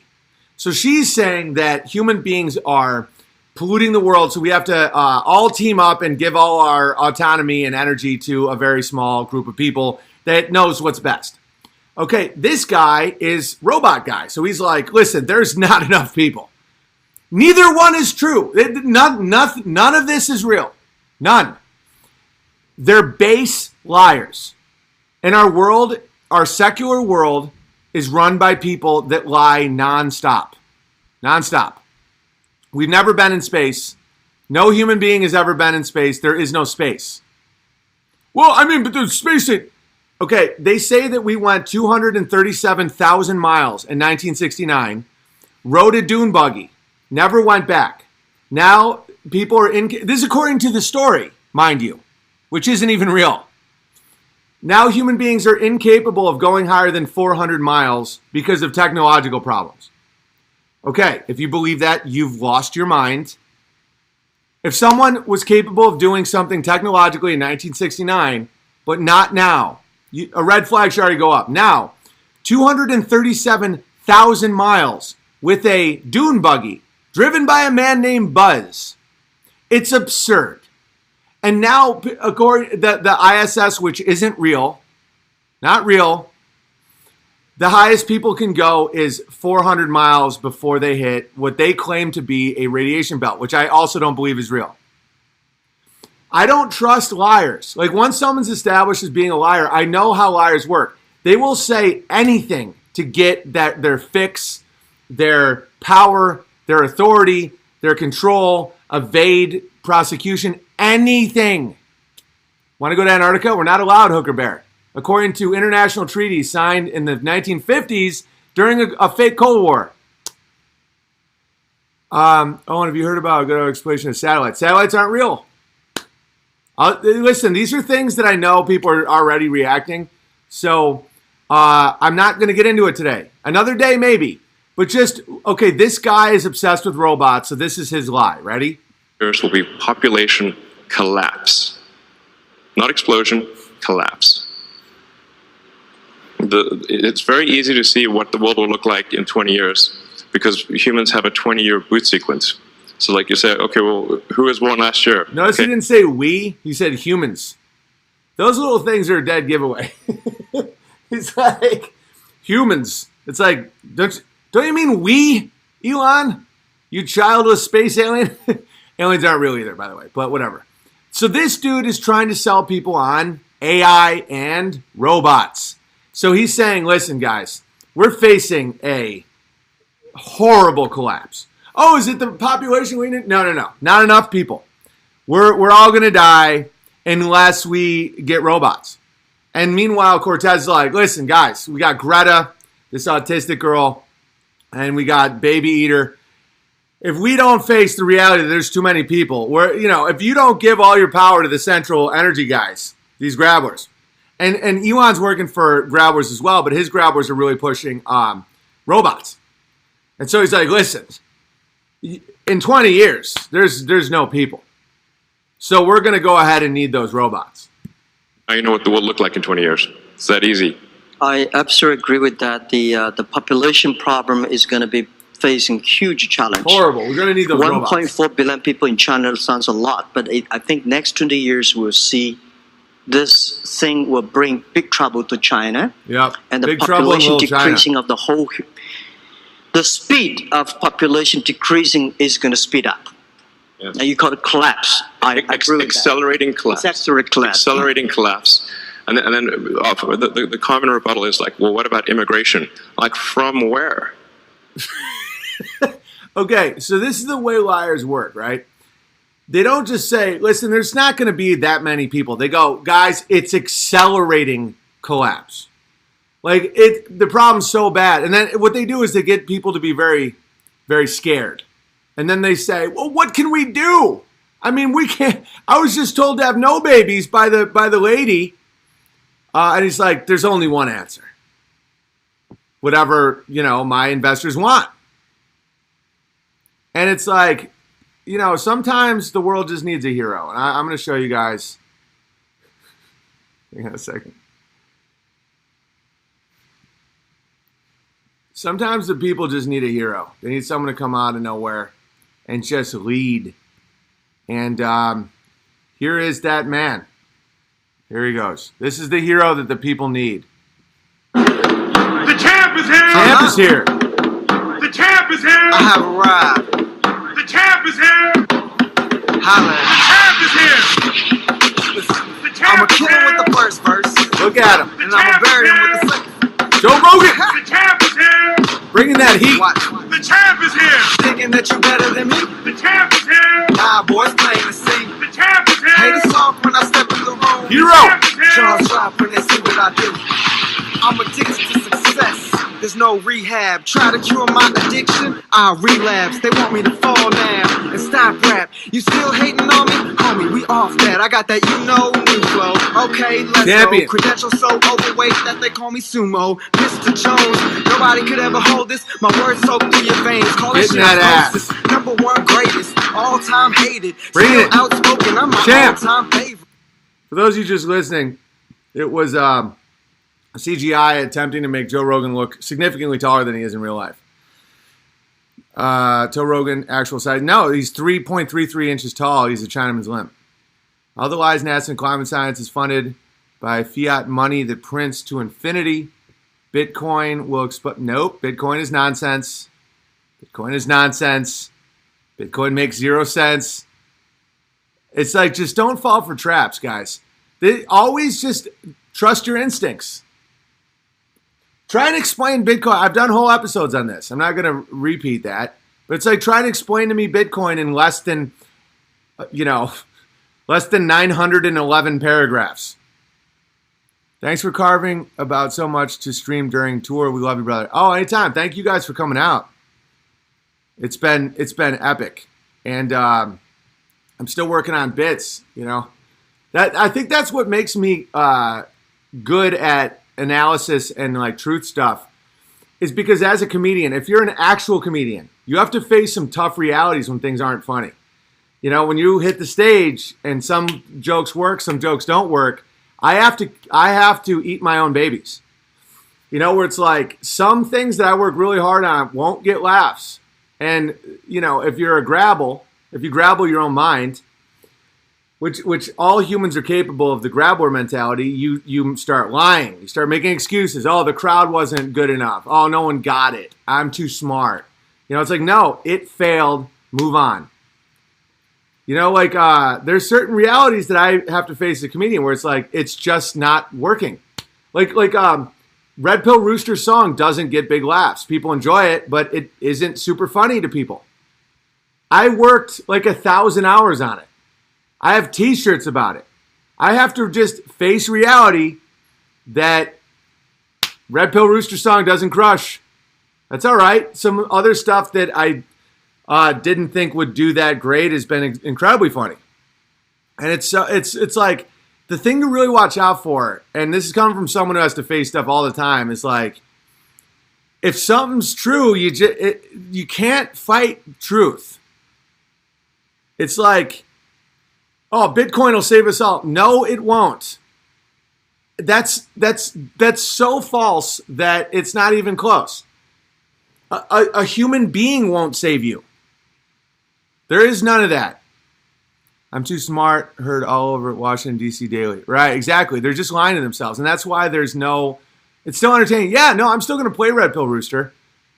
So she's saying that human beings are polluting the world, so we have to all team up and give all our autonomy and energy to a very small group of people that knows what's best. Okay, this guy is Robot Guy. So he's like, listen, there's not enough people. Neither one is true. None of this is real. None. They're base liars. And our world, our secular world, is run by people that lie nonstop. Nonstop. We've never been in space. No human being has ever been in space. There is no space. Well, I mean, but there's space. Okay, they say that we went 237,000 miles in 1969, rode a dune buggy, never went back. Now, people are this is according to the story, mind you, which isn't even real. Now, human beings are incapable of going higher than 400 miles because of technological problems. Okay, if you believe that, you've lost your mind. If someone was capable of doing something technologically in 1969, but not now, a red flag should already go up. Now, 237,000 miles with a dune buggy driven by a man named Buzz. It's absurd. And now, according to the ISS, which isn't real, not real, the highest people can go is 400 miles before they hit what they claim to be a radiation belt, which I also don't believe is real. I don't trust liars. Like, once someone's established as being a liar, I know how liars work. They will say anything to get their fix, their power, their authority, their control, evade prosecution, anything. Want to go to Antarctica? We're not allowed, hooker bear. According to international treaties signed in the 1950s during a fake Cold War. Owen, have you heard about a good explanation of satellites? Satellites aren't real. Listen, these are things that I know people are already reacting. So I'm not going to get into it today. Another day, maybe. But just, okay, this guy is obsessed with robots, so this is his lie. Ready? There will be population collapse. Not explosion, collapse. it's very easy to see what the world will look like in 20 years because humans have a 20-year boot sequence. So like you say, okay, well, who was born last year? Notice he didn't say we, he said humans. Those little things are a dead giveaway. He's like, humans. It's like, don't you mean we, Elon? You childless space alien? Aliens aren't real either, by the way, but whatever. So this dude is trying to sell people on AI and robots. So he's saying, listen, guys, we're facing a horrible collapse. Oh, is it the population we need? No. Not enough people. We're all going to die unless we get robots. And meanwhile, Cortez is like, listen, guys, we got Greta, this autistic girl, and we got Baby Eater. If we don't face the reality that there's too many people, if you don't give all your power to the central energy guys, these grabblers, and Elon's working for grabblers as well, but his grabblers are really pushing robots. And so he's like, listen, in 20 years, there's no people. So we're going to go ahead and need those robots. Now you know what the world look like in 20 years. It's that easy. I absolutely agree with that. The population problem is going to be facing huge challenge. Horrible. We're going to need those robots. 1.4 billion people in China sounds a lot, but I think next 20 years we'll see this thing will bring big trouble to China. Yep. And the big population decreasing of the whole. The speed of population decreasing is going to speed up. Yes. And you call it collapse. I agree with accelerating that. collapse. Accelerating collapse. And then the common rebuttal is like, well, what about immigration? Like, from where? Okay, so this is the way liars work, right? They don't just say, listen, there's not going to be that many people. They go, guys, it's accelerating collapse. Like, the problem's so bad. And then what they do is they get people to be very, very scared. And then they say, well, what can we do? I mean, we can't. I was just told to have no babies by the lady. And he's like, there's only one answer. Whatever, my investors want. And it's like, sometimes the world just needs a hero. And I'm going to show you guys. Hang on a second. Sometimes the people just need a hero. They need someone to come out of nowhere and just lead. And here is that man. Here he goes. This is the hero that the people need. The champ is here! Champ is here. The champ is here! I have arrived. The champ is here! Holla. The champ is here! The I'ma champ is kill him with here! the first verse, Look at him. and I'ma bury him with the second. Joe Rogan, The champ is here! bringing that heat. Watch. The champ is here! Thinking that you better than me? The champ is here! Nah, boys, plain to see. The champ is here! Hate it's soft when I step in the room. Hero. Jaws drop when they see what I do. I'm addicted to success. There's no rehab. Try to cure my addiction, I relapse. They want me to fall now and stop rap. You still hating on me? Homie, we off that. I got that new flow. Okay, let's Champion. go. Credentials so overweight that they call me sumo. Mr. Jones, nobody could ever hold this. My words soak through your veins. Call it Getting that osmosis. #1 greatest, all-time hated. Bring Still it. outspoken, I'm my Champ. all-time favorite. For those of you just listening, it was CGI attempting to make Joe Rogan look significantly taller than he is in real life. Joe Rogan, actual size. No, he's 3.33 inches tall. He's a Chinaman's limb. Otherwise, NASA and climate science is funded by fiat money that prints to infinity. Bitcoin will explode. Nope, Bitcoin is nonsense. Bitcoin is nonsense. Bitcoin makes 0 cents. It's like, just don't fall for traps, guys. They always just trust your instincts. Try and explain Bitcoin. I've done whole episodes on this. I'm not going to repeat that. But it's like trying to explain to me Bitcoin in less than 911 paragraphs. Thanks for carving about so much to stream during tour. We love you, brother. Oh, anytime. Thank you guys for coming out. It's been epic. And I'm still working on bits, That I think that's what makes me good at analysis and like truth stuff, is because as a comedian, if you're an actual comedian, you have to face some tough realities when things aren't funny. When you hit the stage and some jokes work, some jokes don't work, I have to eat my own babies. You know, where it's like some things that I work really hard on won't get laughs. And, you know, if you grabble your own mind, which all humans are capable of, the grabbler mentality, you start lying. You start making excuses. Oh, the crowd wasn't good enough. Oh, no one got it. I'm too smart. You know, it's like, no, it failed. Move on. You know, like there's certain realities that I have to face as a comedian where it's like, it's just not working. Like Red Pill Rooster's song doesn't get big laughs. People enjoy it, but it isn't super funny to people. I worked like 1,000 hours on it. I have t-shirts about it. I have to just face reality that Red Pill Rooster song doesn't crush. That's all right. Some other stuff that I didn't think would do that great has been incredibly funny. And it's like the thing to really watch out for, and this is coming from someone who has to face stuff all the time, is like, if something's true, you can't fight truth. It's like, oh, Bitcoin will save us all. No, it won't. That's so false that it's not even close. A human being won't save you. There is none of that. I'm too smart, heard all over Washington, D.C. daily. Right, exactly. They're just lying to themselves. And that's why it's still entertaining. Yeah, no, I'm still going to play Red Pill Rooster.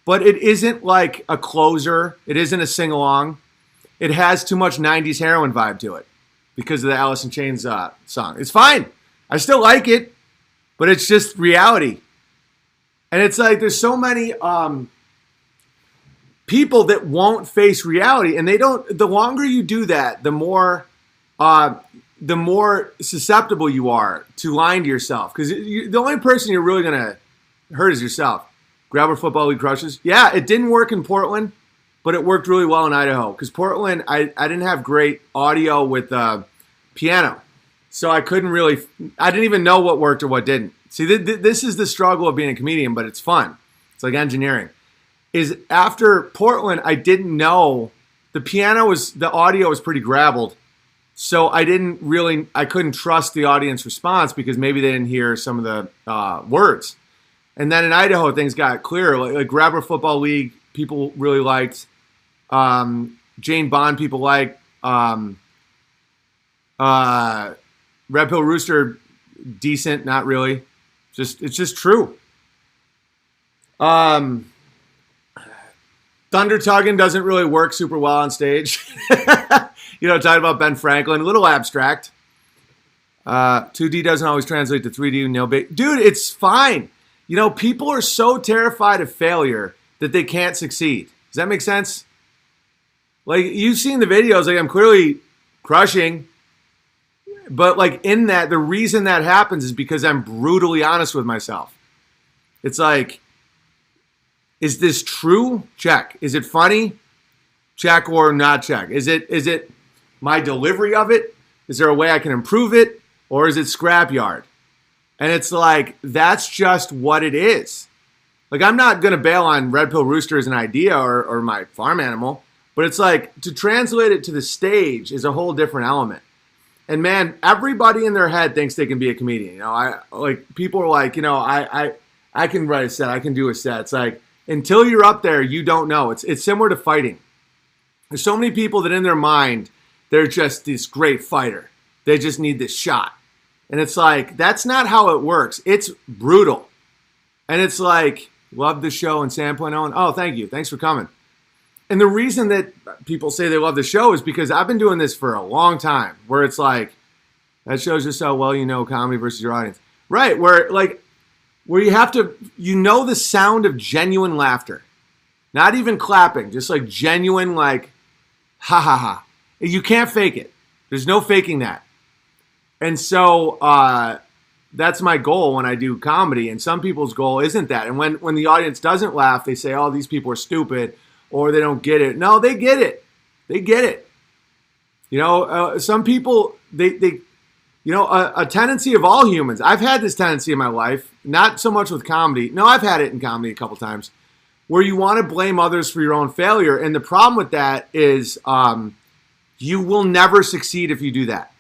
But it isn't like a closer. It isn't a sing-along. It has too much 90s heroin vibe to it because of the Alice in Chains song. It's fine. I still like it, but it's just reality. And it's like there's so many people that won't face reality, and they don't. The longer you do that, the more susceptible you are to lying to yourself. Because the only person you're really gonna hurt is yourself. Grabber Football League crushes. Yeah, it didn't work in Portland, but it worked really well in Idaho. Because Portland, I didn't have great audio with piano, so I didn't even know what worked or what didn't. See, this is the struggle of being a comedian, but it's fun. It's like engineering. Is after Portland, I didn't know the audio was pretty grabbled. So I couldn't trust the audience response because maybe they didn't hear some of the words. And then in Idaho, things got clearer. Like Grabber Football League, people really liked. Jane Bond, people liked. Red Pill Rooster, decent, not really. It's just true. Thunder Tuggin doesn't really work super well on stage. You know, talking about Ben Franklin, a little abstract. 2D doesn't always translate to 3D. No big, dude, it's fine. You know, people are so terrified of failure that they can't succeed. Does that make sense? Like, you've seen the videos, like I'm clearly crushing. But like in that, the reason that happens is because I'm brutally honest with myself. It's like, is this true? Check. Is it funny? Check or not check. Is it my delivery of it? Is there a way I can improve it? Or is it scrapyard? And it's like, that's just what it is. Like, I'm not going to bail on Red Pill Rooster as an idea or my farm animal, but it's like, to translate it to the stage is a whole different element. And man, everybody in their head thinks they can be a comedian. You know, people are like, you know, I can write a set, I can do a set. It's like, until you're up there, you don't know. It's similar to fighting. There's so many people that in their mind, they're just this great fighter. They just need this shot. And it's like, that's not how it works. It's brutal. And it's like, love the show and Sandpoint Owen. Oh, thank you. Thanks for coming. And the reason that people say they love the show is because I've been doing this for a long time, where it's like, that shows just how well you know comedy versus your audience. Right, where you have to, you know the sound of genuine laughter. Not even clapping, just like genuine, like, ha ha ha. You can't fake it. There's no faking that. And so that's my goal when I do comedy. And some people's goal isn't that. And when the audience doesn't laugh, they say, oh, these people are stupid or they don't get it. No, they get it. They get it. You know, some people, they you know, a tendency of all humans. I've had this tendency in my life, not so much with comedy. No, I've had it in comedy a couple times, where you want to blame others for your own failure. And the problem with that is you will never succeed if you do that.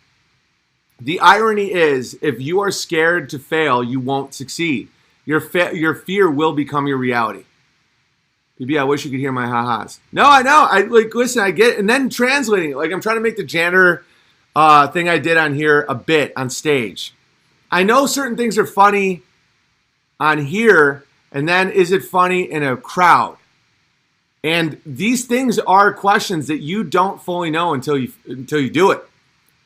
The irony is, if you are scared to fail, you won't succeed. Your fear will become your reality. BB, I wish you could hear my ha-has. No, I know. Listen, I get it. And then translating it. Like, I'm trying to make the janitor thing I did on here a bit on stage. I know certain things are funny on here, and then is it funny in a crowd? And these things are questions that you don't fully know until you do it.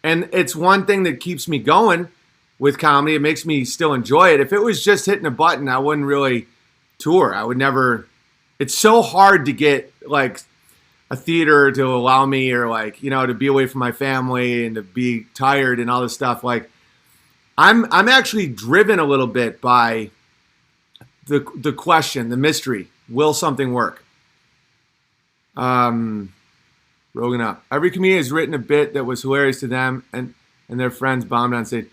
And it's one thing that keeps me going with comedy. It makes me still enjoy it. If it was just hitting a button, I wouldn't really tour. I would never. It's so hard to get like a theater to allow me, or like, you know, to be away from my family and to be tired and all this stuff. Like, I'm actually driven a little bit by the question, the mystery. Will something work? Rogan up. Every comedian has written a bit that was hilarious to them and their friends bombed on stage.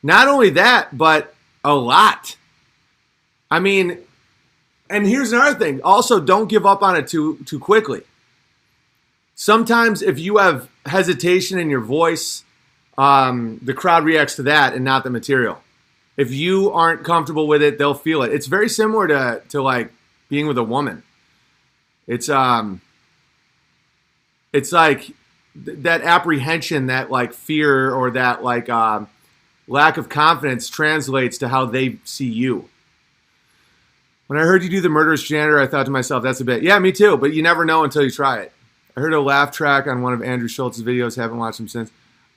Not only that, but a lot. I mean, and here's another thing. Also, don't give up on it too quickly. Sometimes if you have hesitation in your voice, the crowd reacts to that and not the material. If you aren't comfortable with it, they'll feel it. It's very similar to like being with a woman. It's like that apprehension, that like fear, or that like lack of confidence translates to how they see you. When I heard you do the murderous janitor, I thought to myself, that's a bit. Yeah, me too, but you never know until you try it. I heard a laugh track on one of Andrew Schultz's videos. Haven't watched him since.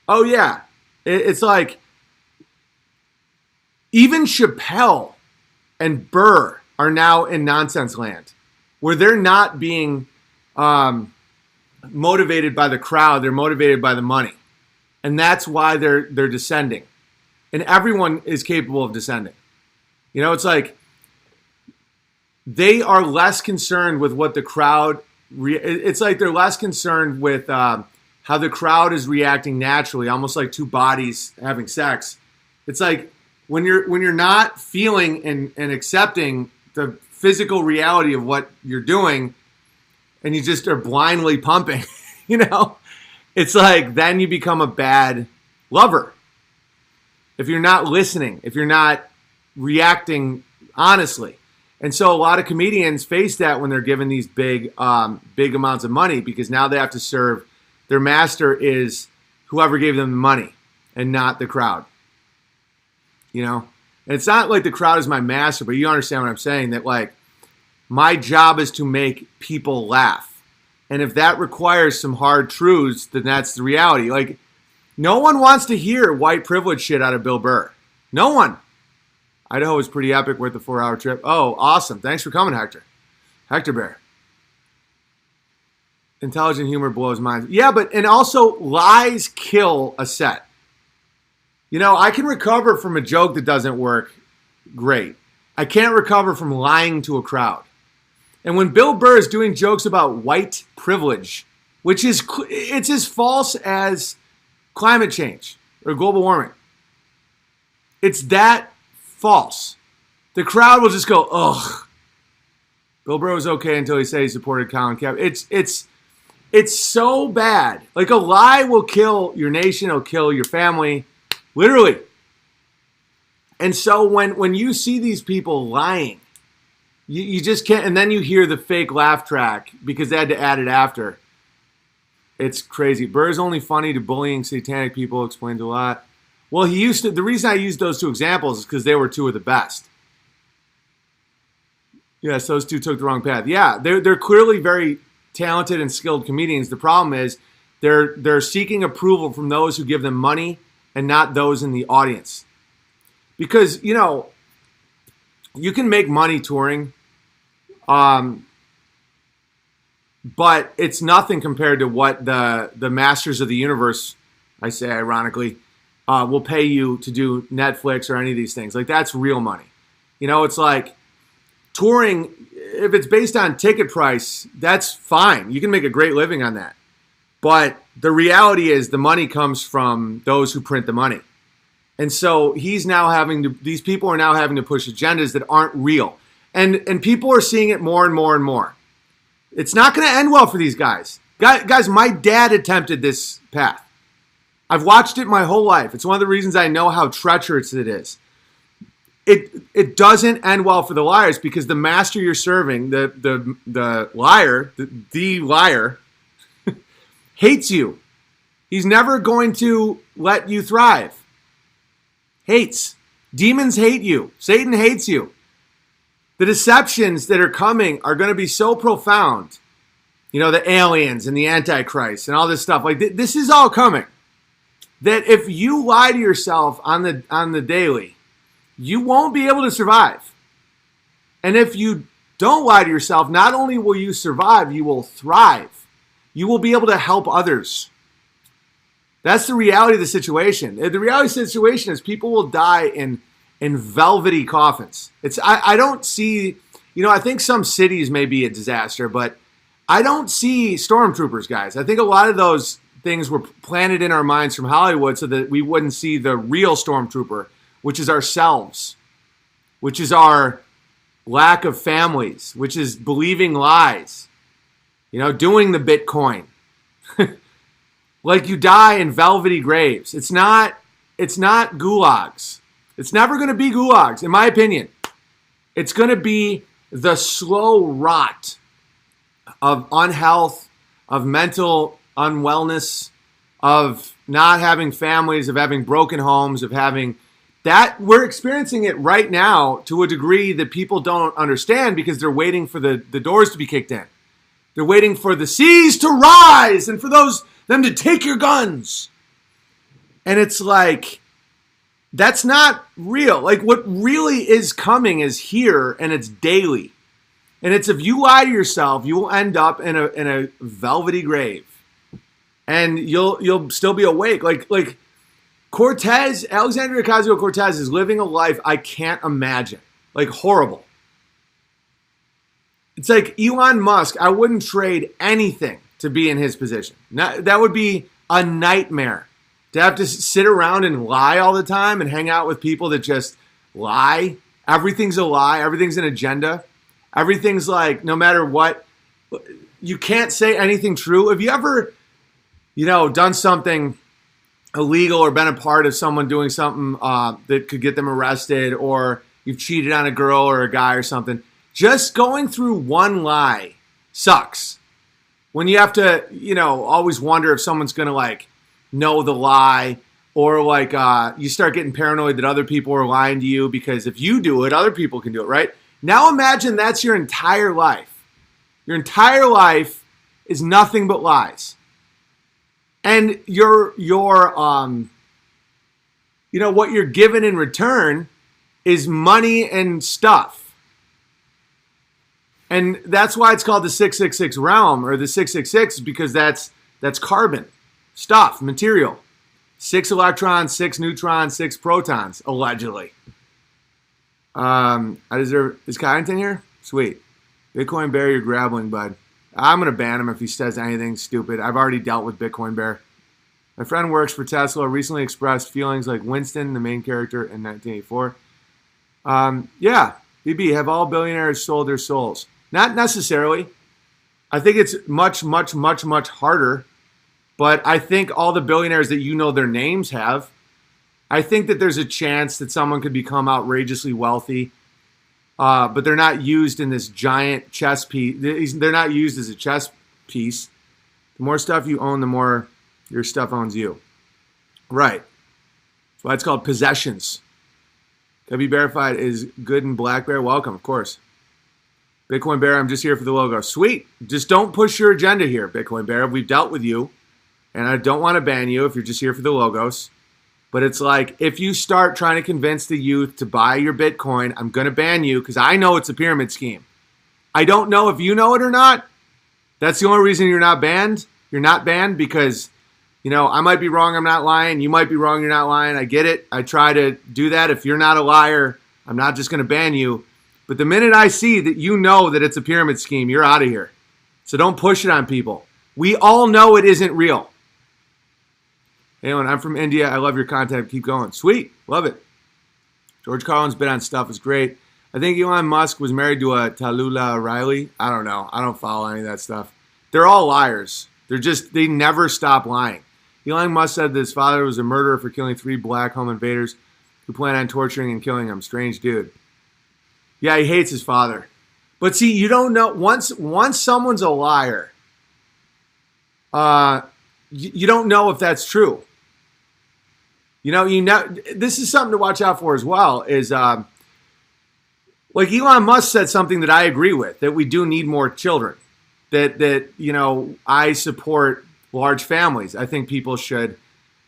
Oh, yeah. It's like even Chappelle and Burr are now in nonsense land, where they're not being motivated by the crowd. They're motivated by the money. And that's why they're descending. And everyone is capable of descending. You know, it's like they are less concerned with what the crowd... it's like they're less concerned with how the crowd is reacting naturally, almost like two bodies having sex. It's like when you're not feeling and accepting the physical reality of what you're doing, and you just are blindly pumping, you know, it's like then you become a bad lover. If you're not listening, if you're not reacting honestly. And so a lot of comedians face that when they're given these big amounts of money, because now they have to serve. Their master is whoever gave them the money and not the crowd. You know? And it's not like the crowd is my master, but you understand what I'm saying, that like my job is to make people laugh. And if that requires some hard truths, then that's the reality. Like, no one wants to hear white privilege shit out of Bill Burr. No one. Idaho was pretty epic, worth the 4-hour trip. Oh, awesome. Thanks for coming, Hector. Hector Bear. Intelligent humor blows minds. Yeah, and also lies kill a set. You know, I can recover from a joke that doesn't work. Great. I can't recover from lying to a crowd. And when Bill Burr is doing jokes about white privilege, which is, it's as false as climate change or global warming. It's that false. The crowd will just go, ugh. Bill Burr was okay until he said he supported Colin Kaepernick. It's so bad. Like, a lie will kill your nation, it'll kill your family, literally. And so when you see these people lying, you just can't, and then you hear the fake laugh track because they had to add it after. It's crazy. Burr's only funny to bullying satanic people, explains a lot. Well, the reason I used those two examples is because they were two of the best. Yes, those two took the wrong path. Yeah, they're clearly very talented and skilled comedians. The problem is they're seeking approval from those who give them money and not those in the audience. Because, you know, you can make money touring, but it's nothing compared to what the masters of the universe, I say ironically, will pay you to do Netflix or any of these things. Like, that's real money. You know, it's like touring, if it's based on ticket price, that's fine. You can make a great living on that. But the reality is the money comes from those who print the money. And so these people are now having to push agendas that aren't real. And people are seeing it more and more and more. It's not going to end well for these guys. Guys, my dad attempted this path. I've watched it my whole life. It's one of the reasons I know how treacherous it is. it doesn't end well for the liars, because the master you're serving, the liar, the liar, hates you. He's never going to let you thrive. Hates. Demons hate you. Satan hates you. The deceptions that are coming are going to be so profound. You know, the aliens and the Antichrist and all this stuff. Like, this is all coming. That if you lie to yourself on the daily, you won't be able to survive. And if you don't lie to yourself, not only will you survive, you will thrive. You will be able to help others. That's the reality of the situation. The reality of the situation is people will die in velvety coffins. I don't see, I think some cities may be a disaster, but I don't see stormtroopers, guys. I think a lot of those things were planted in our minds from Hollywood so that we wouldn't see the real stormtrooper, which is ourselves, which is our lack of families, which is believing lies, doing the Bitcoin. Like, you die in velvety graves. It's not gulags. It's never going to be gulags, in my opinion. It's going to be the slow rot of unhealth, of mental unwellness, of not having families, of having broken homes, of having that. We're experiencing it right now to a degree that people don't understand, because they're waiting for the doors to be kicked in. They're waiting for the seas to rise and for them to take your guns. And it's like, that's not real. Like, what really is coming is here, and it's daily. And it's, if you lie to yourself, you will end up in a velvety grave. And you'll still be awake. Like Cortez, Alexandria Ocasio-Cortez is living a life I can't imagine. Like, horrible. It's like Elon Musk. I wouldn't trade anything to be in his position. That would be a nightmare. To have to sit around and lie all the time and hang out with people that just lie. Everything's a lie. Everything's an agenda. Everything's like, no matter what, you can't say anything true. Have you ever, done something illegal or been a part of someone doing something that could get them arrested, or you've cheated on a girl or a guy or something? Just going through one lie sucks. When you have to, always wonder if someone's going to know the lie, or you start getting paranoid that other people are lying to you, because if you do it, other people can do it, right? Now imagine that's your entire life. Your entire life is nothing but lies. And what you're given in return is money and stuff. And that's why it's called the 666 realm, or the 666, because that's carbon, stuff, material. 6 electrons, 6 neutrons, 6 protons, allegedly. Is Kyington here? Sweet. Bitcoin Bear, you're grappling, bud. I'm going to ban him if he says anything stupid. I've already dealt with Bitcoin Bear. My friend works for Tesla, recently expressed feelings like Winston, the main character in 1984. Yeah, BB, have all billionaires sold their souls? Not necessarily. I think it's much, much, much, much harder. But I think all the billionaires that their names have, I think that there's a chance that someone could become outrageously wealthy. But they're not used in this giant chess piece. They're not used as a chess piece. The more stuff you own, the more your stuff owns you. Right. That's why it's called possessions. W Verified is good and Black Bear. Welcome, of course. Bitcoin Bear, I'm just here for the logo. Sweet. Just don't push your agenda here, Bitcoin Bear. We've dealt with you. And I don't want to ban you if you're just here for the logos. But it's like, if you start trying to convince the youth to buy your Bitcoin, I'm going to ban you, because I know it's a pyramid scheme. I don't know if you know it or not. That's the only reason you're not banned. You're not banned because, I might be wrong, I'm not lying. You might be wrong, you're not lying. I get it. I try to do that. If you're not a liar, I'm not just going to ban you. But the minute I see that you know that it's a pyramid scheme, you're out of here. So don't push it on people. We all know it isn't real. Hey, Owen, I'm from India. I love your content. Keep going. Sweet. Love it. George Carlin's bit on stuff is great. I think Elon Musk was married to a Tallulah Riley. I don't know. I don't follow any of that stuff. They're all liars. They never stop lying. Elon Musk said that his father was a murderer for killing 3 black home invaders who plan on torturing and killing him. Strange dude. Yeah, he hates his father. But see, you don't know, once someone's a liar, you don't know if that's true. This is something to watch out for as well, is like Elon Musk said something that I agree with, that we do need more children. That I support large families. I think people should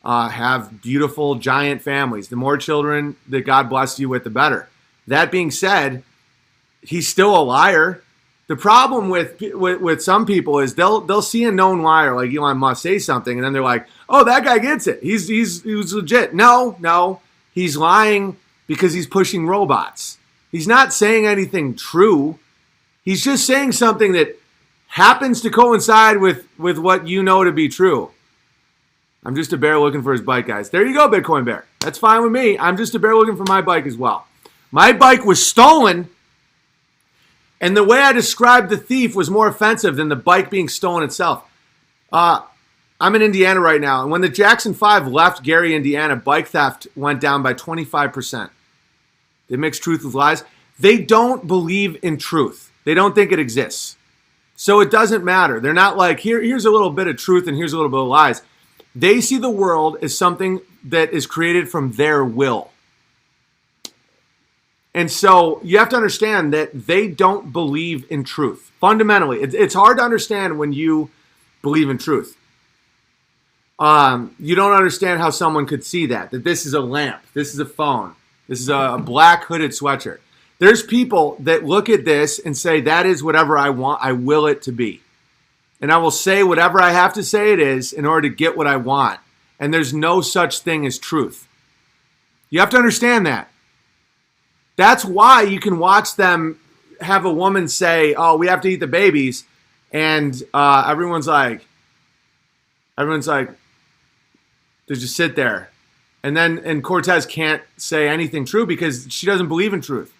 have beautiful, giant families. The more children that God bless you with, the better. That being said, he's still a liar. The problem with some people is they'll see a known liar like Elon Musk say something, and then they're like, "Oh, that guy gets it. He's legit." No, he's lying because he's pushing robots. He's not saying anything true. He's just saying something that happens to coincide with what you know to be true. I'm just a bear looking for his bike, guys. There you go, Bitcoin Bear. That's fine with me. I'm just a bear looking for my bike as well. My bike was stolen, and the way I described the thief was more offensive than the bike being stolen itself. I'm in Indiana right now, and when the Jackson 5 left Gary, Indiana, bike theft went down by 25%. They mix truth with lies. They don't believe in truth. They don't think it exists. So it doesn't matter. They're not like, here's a little bit of truth and here's a little bit of lies. They see the world as something that is created from their will. And so you have to understand that they don't believe in truth. Fundamentally, it's hard to understand when you believe in truth. You don't understand how someone could see that this is a lamp, this is a phone, this is a black hooded sweatshirt. There's people that look at this and say, that is whatever I want, I will it to be. And I will say whatever I have to say it is in order to get what I want. And there's no such thing as truth. You have to understand that. That's why you can watch them have a woman say, "Oh, we have to eat the babies," and everyone's like, they just sit there, and Cortez can't say anything true because she doesn't believe in truth.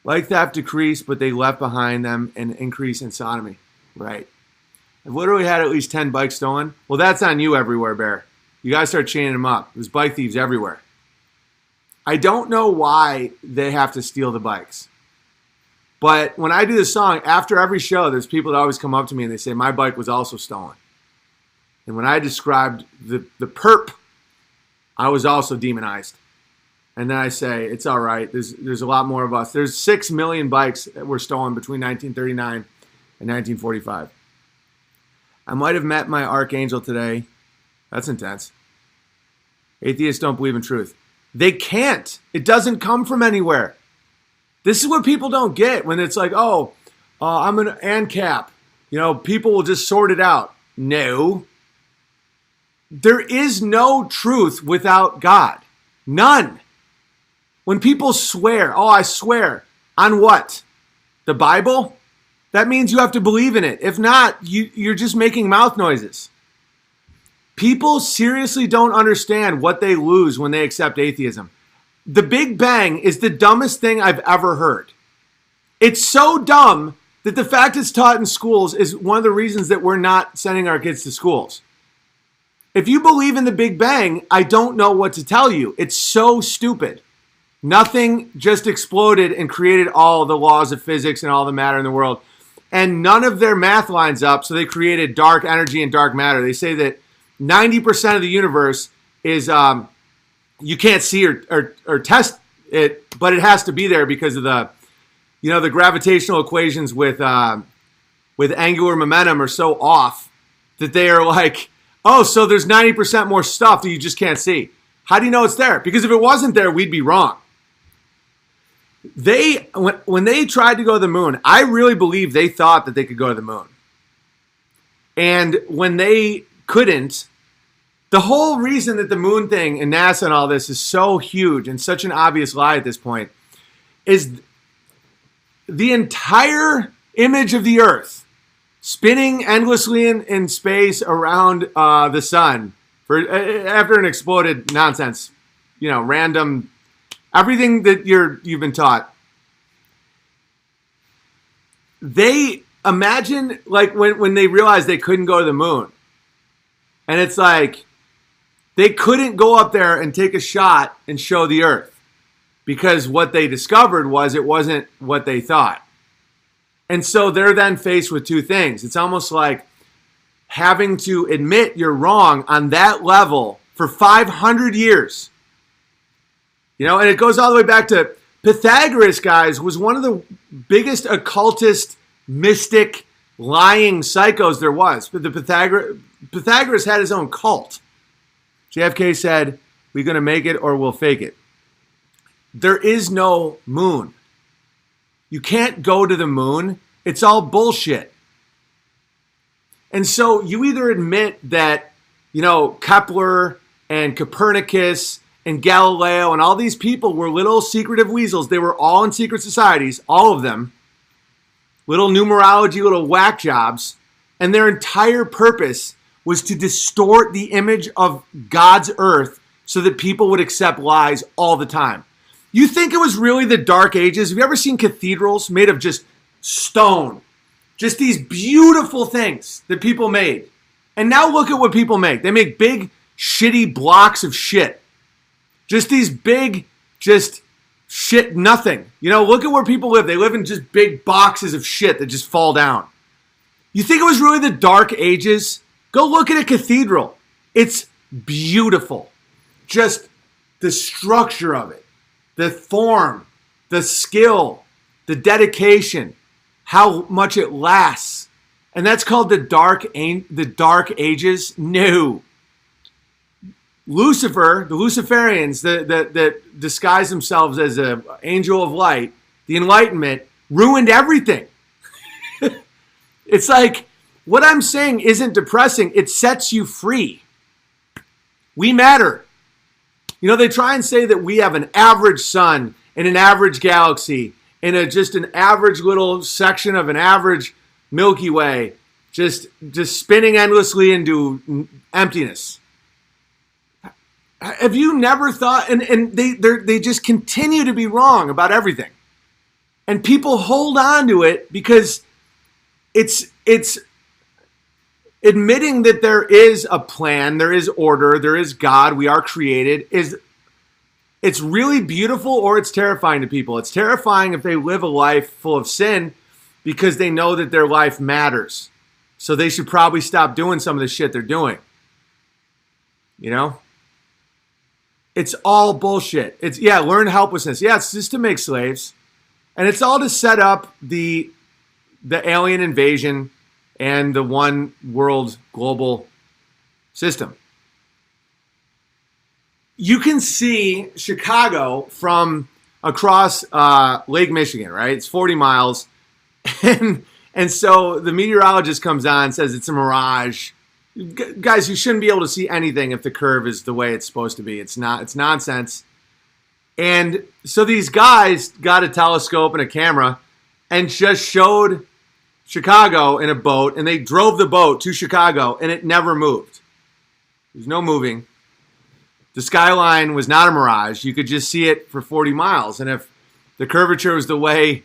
Like theft decreased, but they left behind them an increase in sodomy. Right. I've literally had at least 10 bikes stolen. Well, that's on you everywhere, Bear. You guys start chaining them up. There's bike thieves everywhere. I don't know why they have to steal the bikes. But when I do this song, after every show, there's people that always come up to me and they say, my bike was also stolen. And when I described the perp, I was also demonized. And then I say, it's all right. There's a lot more of us. There's 6 million bikes that were stolen between 1939 and 1945. I might have met my archangel today. That's intense. Atheists don't believe in truth. They can't. It doesn't come from anywhere. This is what people don't get when it's like, I'm an ANCAP. People will just sort it out. No. There is no truth without God. None. When people swear, I swear, on what? The Bible? That means you have to believe in it. If not, you're just making mouth noises. People seriously don't understand what they lose when they accept atheism. The Big Bang is the dumbest thing I've ever heard. It's so dumb that the fact it's taught in schools is one of the reasons that we're not sending our kids to schools. If you believe in the Big Bang, I don't know what to tell you. It's so stupid. Nothing just exploded and created all the laws of physics and all the matter in the world. And none of their math lines up, so they created dark energy and dark matter. They say that 90% of the universe is you can't see or test it, but it has to be there because of the gravitational equations with angular momentum are so off that they are like, so there's 90% more stuff that you just can't see. How do you know it's there? Because if it wasn't there, we'd be wrong. When they tried to go to the moon, I really believe they thought that they could go to the moon. And when they couldn't, the whole reason that the moon thing and NASA and all this is so huge and such an obvious lie at this point is the entire image of the Earth spinning endlessly in space around the sun after an exploded nonsense, random, everything that you've been taught. They imagine like when they realized they couldn't go to the moon, and it's like they couldn't go up there and take a shot and show the Earth. because what they discovered was it wasn't what they thought. And so they're then faced with two things. It's almost like having to admit you're wrong on that level for 500 years. You know, and it goes all the way back to Pythagoras, guys, was one of the biggest occultist, mystic, lying psychos there was. But Pythagoras had his own cult. JFK said, we're going to make it or we'll fake it. There is no moon. You can't go to the moon. It's all bullshit. And so you either admit that, you know, Kepler and Copernicus and Galileo and all these people were little secretive weasels. They were all in secret societies, all of them. Little numerology, little whack jobs. And their entire purpose was to distort the image of God's earth so that people would accept lies all the time. You think it was really the Dark Ages? Have you ever seen cathedrals made of just stone? Just these beautiful things that people made. And now look at what people make. They make big, shitty blocks of shit. Just these big, just shit nothing. You know, look at where people live. They live in just big boxes of shit that just fall down. You think it was really the Dark Ages? Go look at a cathedral. It's beautiful. Just the structure of it. The form, the skill, the dedication, how much it lasts. And that's called the Dark Ages? No. Lucifer, the Luciferians that disguise themselves as an angel of light, the Enlightenment, ruined everything. It's like, what I'm saying isn't depressing. It sets you free. We matter. You know, they try and say that we have an average sun in an average galaxy, in just an average little section of an average Milky Way, just spinning endlessly into emptiness. Have you never thought, and they just continue to be wrong about everything. And people hold on to it because it's admitting that there is a plan, there is order, there is God, we are created, it's really beautiful or it's terrifying to people. It's terrifying if they live a life full of sin because they know that their life matters. So they should probably stop doing some of the shit they're doing. You know? It's all bullshit. It's, yeah, learn helplessness. Yeah, it's just to make slaves. And it's all to set up the alien invasion and the one world global system. You can see Chicago from across Lake Michigan, right? It's 40 miles. And so the meteorologist comes on and says it's a mirage. Guys, you shouldn't be able to see anything if the curve is the way it's supposed to be. It's not. It's nonsense. And so these guys got a telescope and a camera and just showed Chicago in a boat, and they drove the boat to Chicago, and it never moved. There's no moving. The skyline was not a mirage. You could just see it for 40 miles. And if the curvature was the way,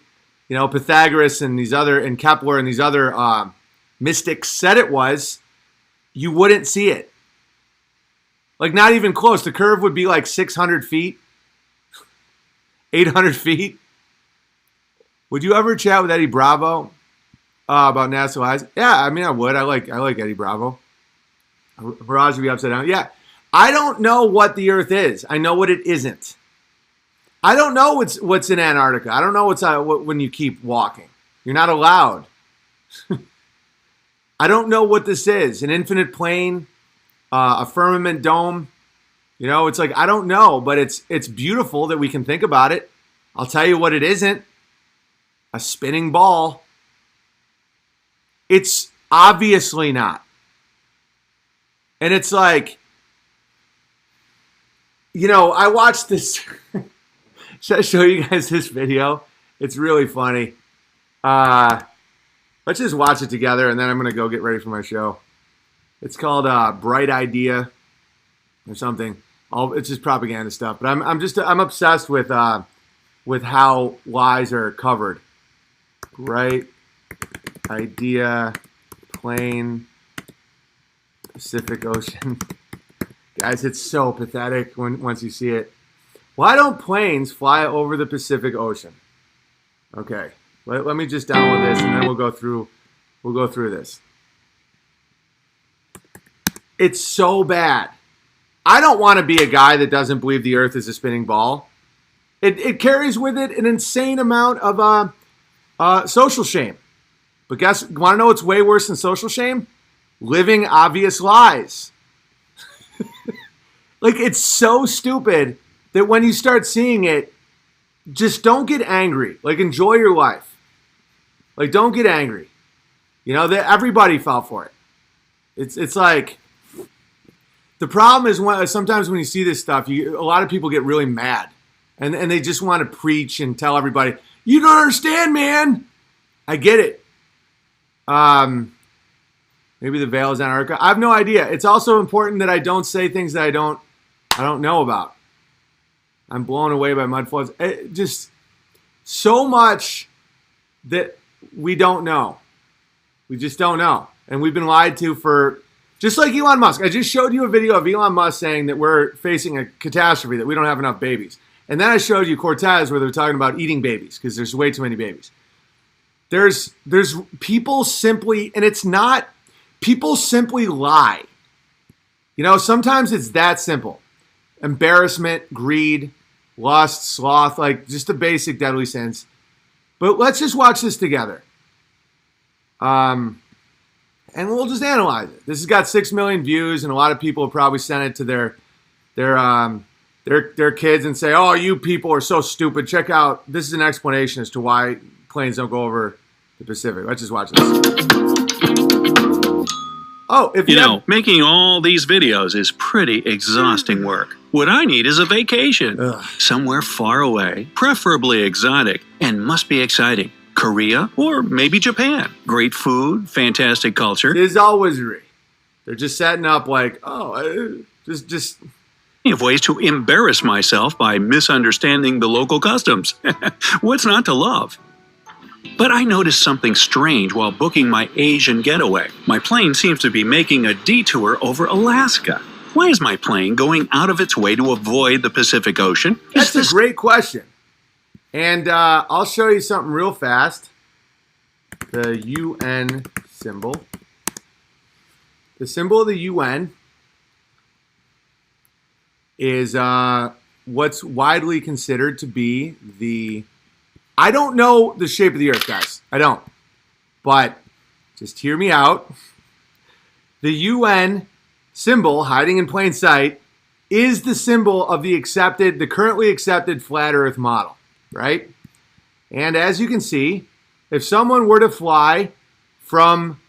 you know, Pythagoras and Kepler and these other mystics said it was, you wouldn't see it. Like, not even close. The curve would be like 600 feet, 800 feet. Would you ever chat with Eddie Bravo about NASA lies? Yeah, I mean, I would. I like Eddie Bravo. Mirage would be upside down. Yeah. I don't know what the Earth is. I know what it isn't. I don't know what's in Antarctica. I don't know what's when you keep walking. You're not allowed. I don't know what this is. An infinite plane, a firmament dome. You know, it's like, I don't know, but it's beautiful that we can think about it. I'll tell you what it isn't. A spinning ball. It's obviously not. And it's like, you know, I watched this. Should I show you guys this video? It's really funny. Let's just watch it together, and then I'm going to go get ready for my show. It's called Bright Idea or something. It's just propaganda stuff. But I'm obsessed with how lies are covered. Bright Idea, plane, Pacific Ocean. Guys, it's so pathetic once you see it. Why don't planes fly over the Pacific Ocean? Okay, let me just download this, and then we'll go through this. It's so bad. I don't want to be a guy that doesn't believe the Earth is a spinning ball. It carries with it an insane amount of social shame. But want to know what's way worse than social shame? Living obvious lies. Like, it's so stupid that when you start seeing it, just don't get angry. Like, enjoy your life. Like, don't get angry. You know, that everybody fell for it. It's like, the problem is sometimes when you see this stuff, a lot of people get really mad. And they just want to preach and tell everybody, you don't understand, man. I get it. Maybe the veil is Antarctica. I have no idea. It's also important that I don't say things that I don't know about. I'm blown away by mud floods. Just so much that we don't know. We just don't know. And we've been lied to for, just like Elon Musk. I just showed you a video of Elon Musk saying that we're facing a catastrophe, that we don't have enough babies. And then I showed you Cortez where they're talking about eating babies because there's way too many babies. There's people simply, and it's not, people simply lie. You know, sometimes it's that simple. Embarrassment, greed, lust, sloth, like just the basic deadly sins. But let's just watch this together. And we'll just analyze it. This has got 6 million views, and a lot of people have probably sent it to their kids and say, "Oh, you people are so stupid. Check out, this is an explanation as to why planes don't go over the Pacific." Let's just watch this. Oh, if you know, making all these videos is pretty exhausting work. What I need is a vacation. Somewhere far away, preferably exotic, and must be exciting. Korea or maybe Japan. Great food, fantastic culture. This is all wizardry. They're just setting up like, just of ways to embarrass myself by misunderstanding the local customs. What's not to love? But I noticed something strange while booking my Asian getaway. My plane seems to be making a detour over Alaska. Why is my plane going out of its way to avoid the Pacific Ocean? That's a great question. And I'll show you something real fast. The UN symbol. The symbol of the UN is what's widely considered to be the... I don't know the shape of the Earth, guys. I don't. But just hear me out. The UN symbol, hiding in plain sight, is the symbol of the currently accepted flat Earth model, right? And as you can see, if someone were to fly from...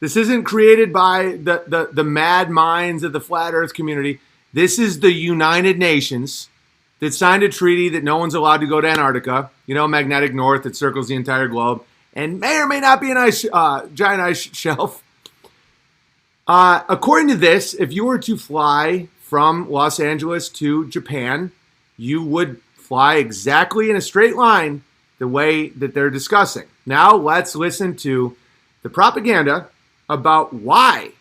This isn't created by the mad minds of the flat Earth community. This is the United Nations that signed a treaty that no one's allowed to go to Antarctica, you know, magnetic north that circles the entire globe, and may or may not be an giant ice shelf. According to this, if you were to fly from Los Angeles to Japan, you would fly exactly in a straight line the way that they're discussing. Now let's listen to the propaganda about why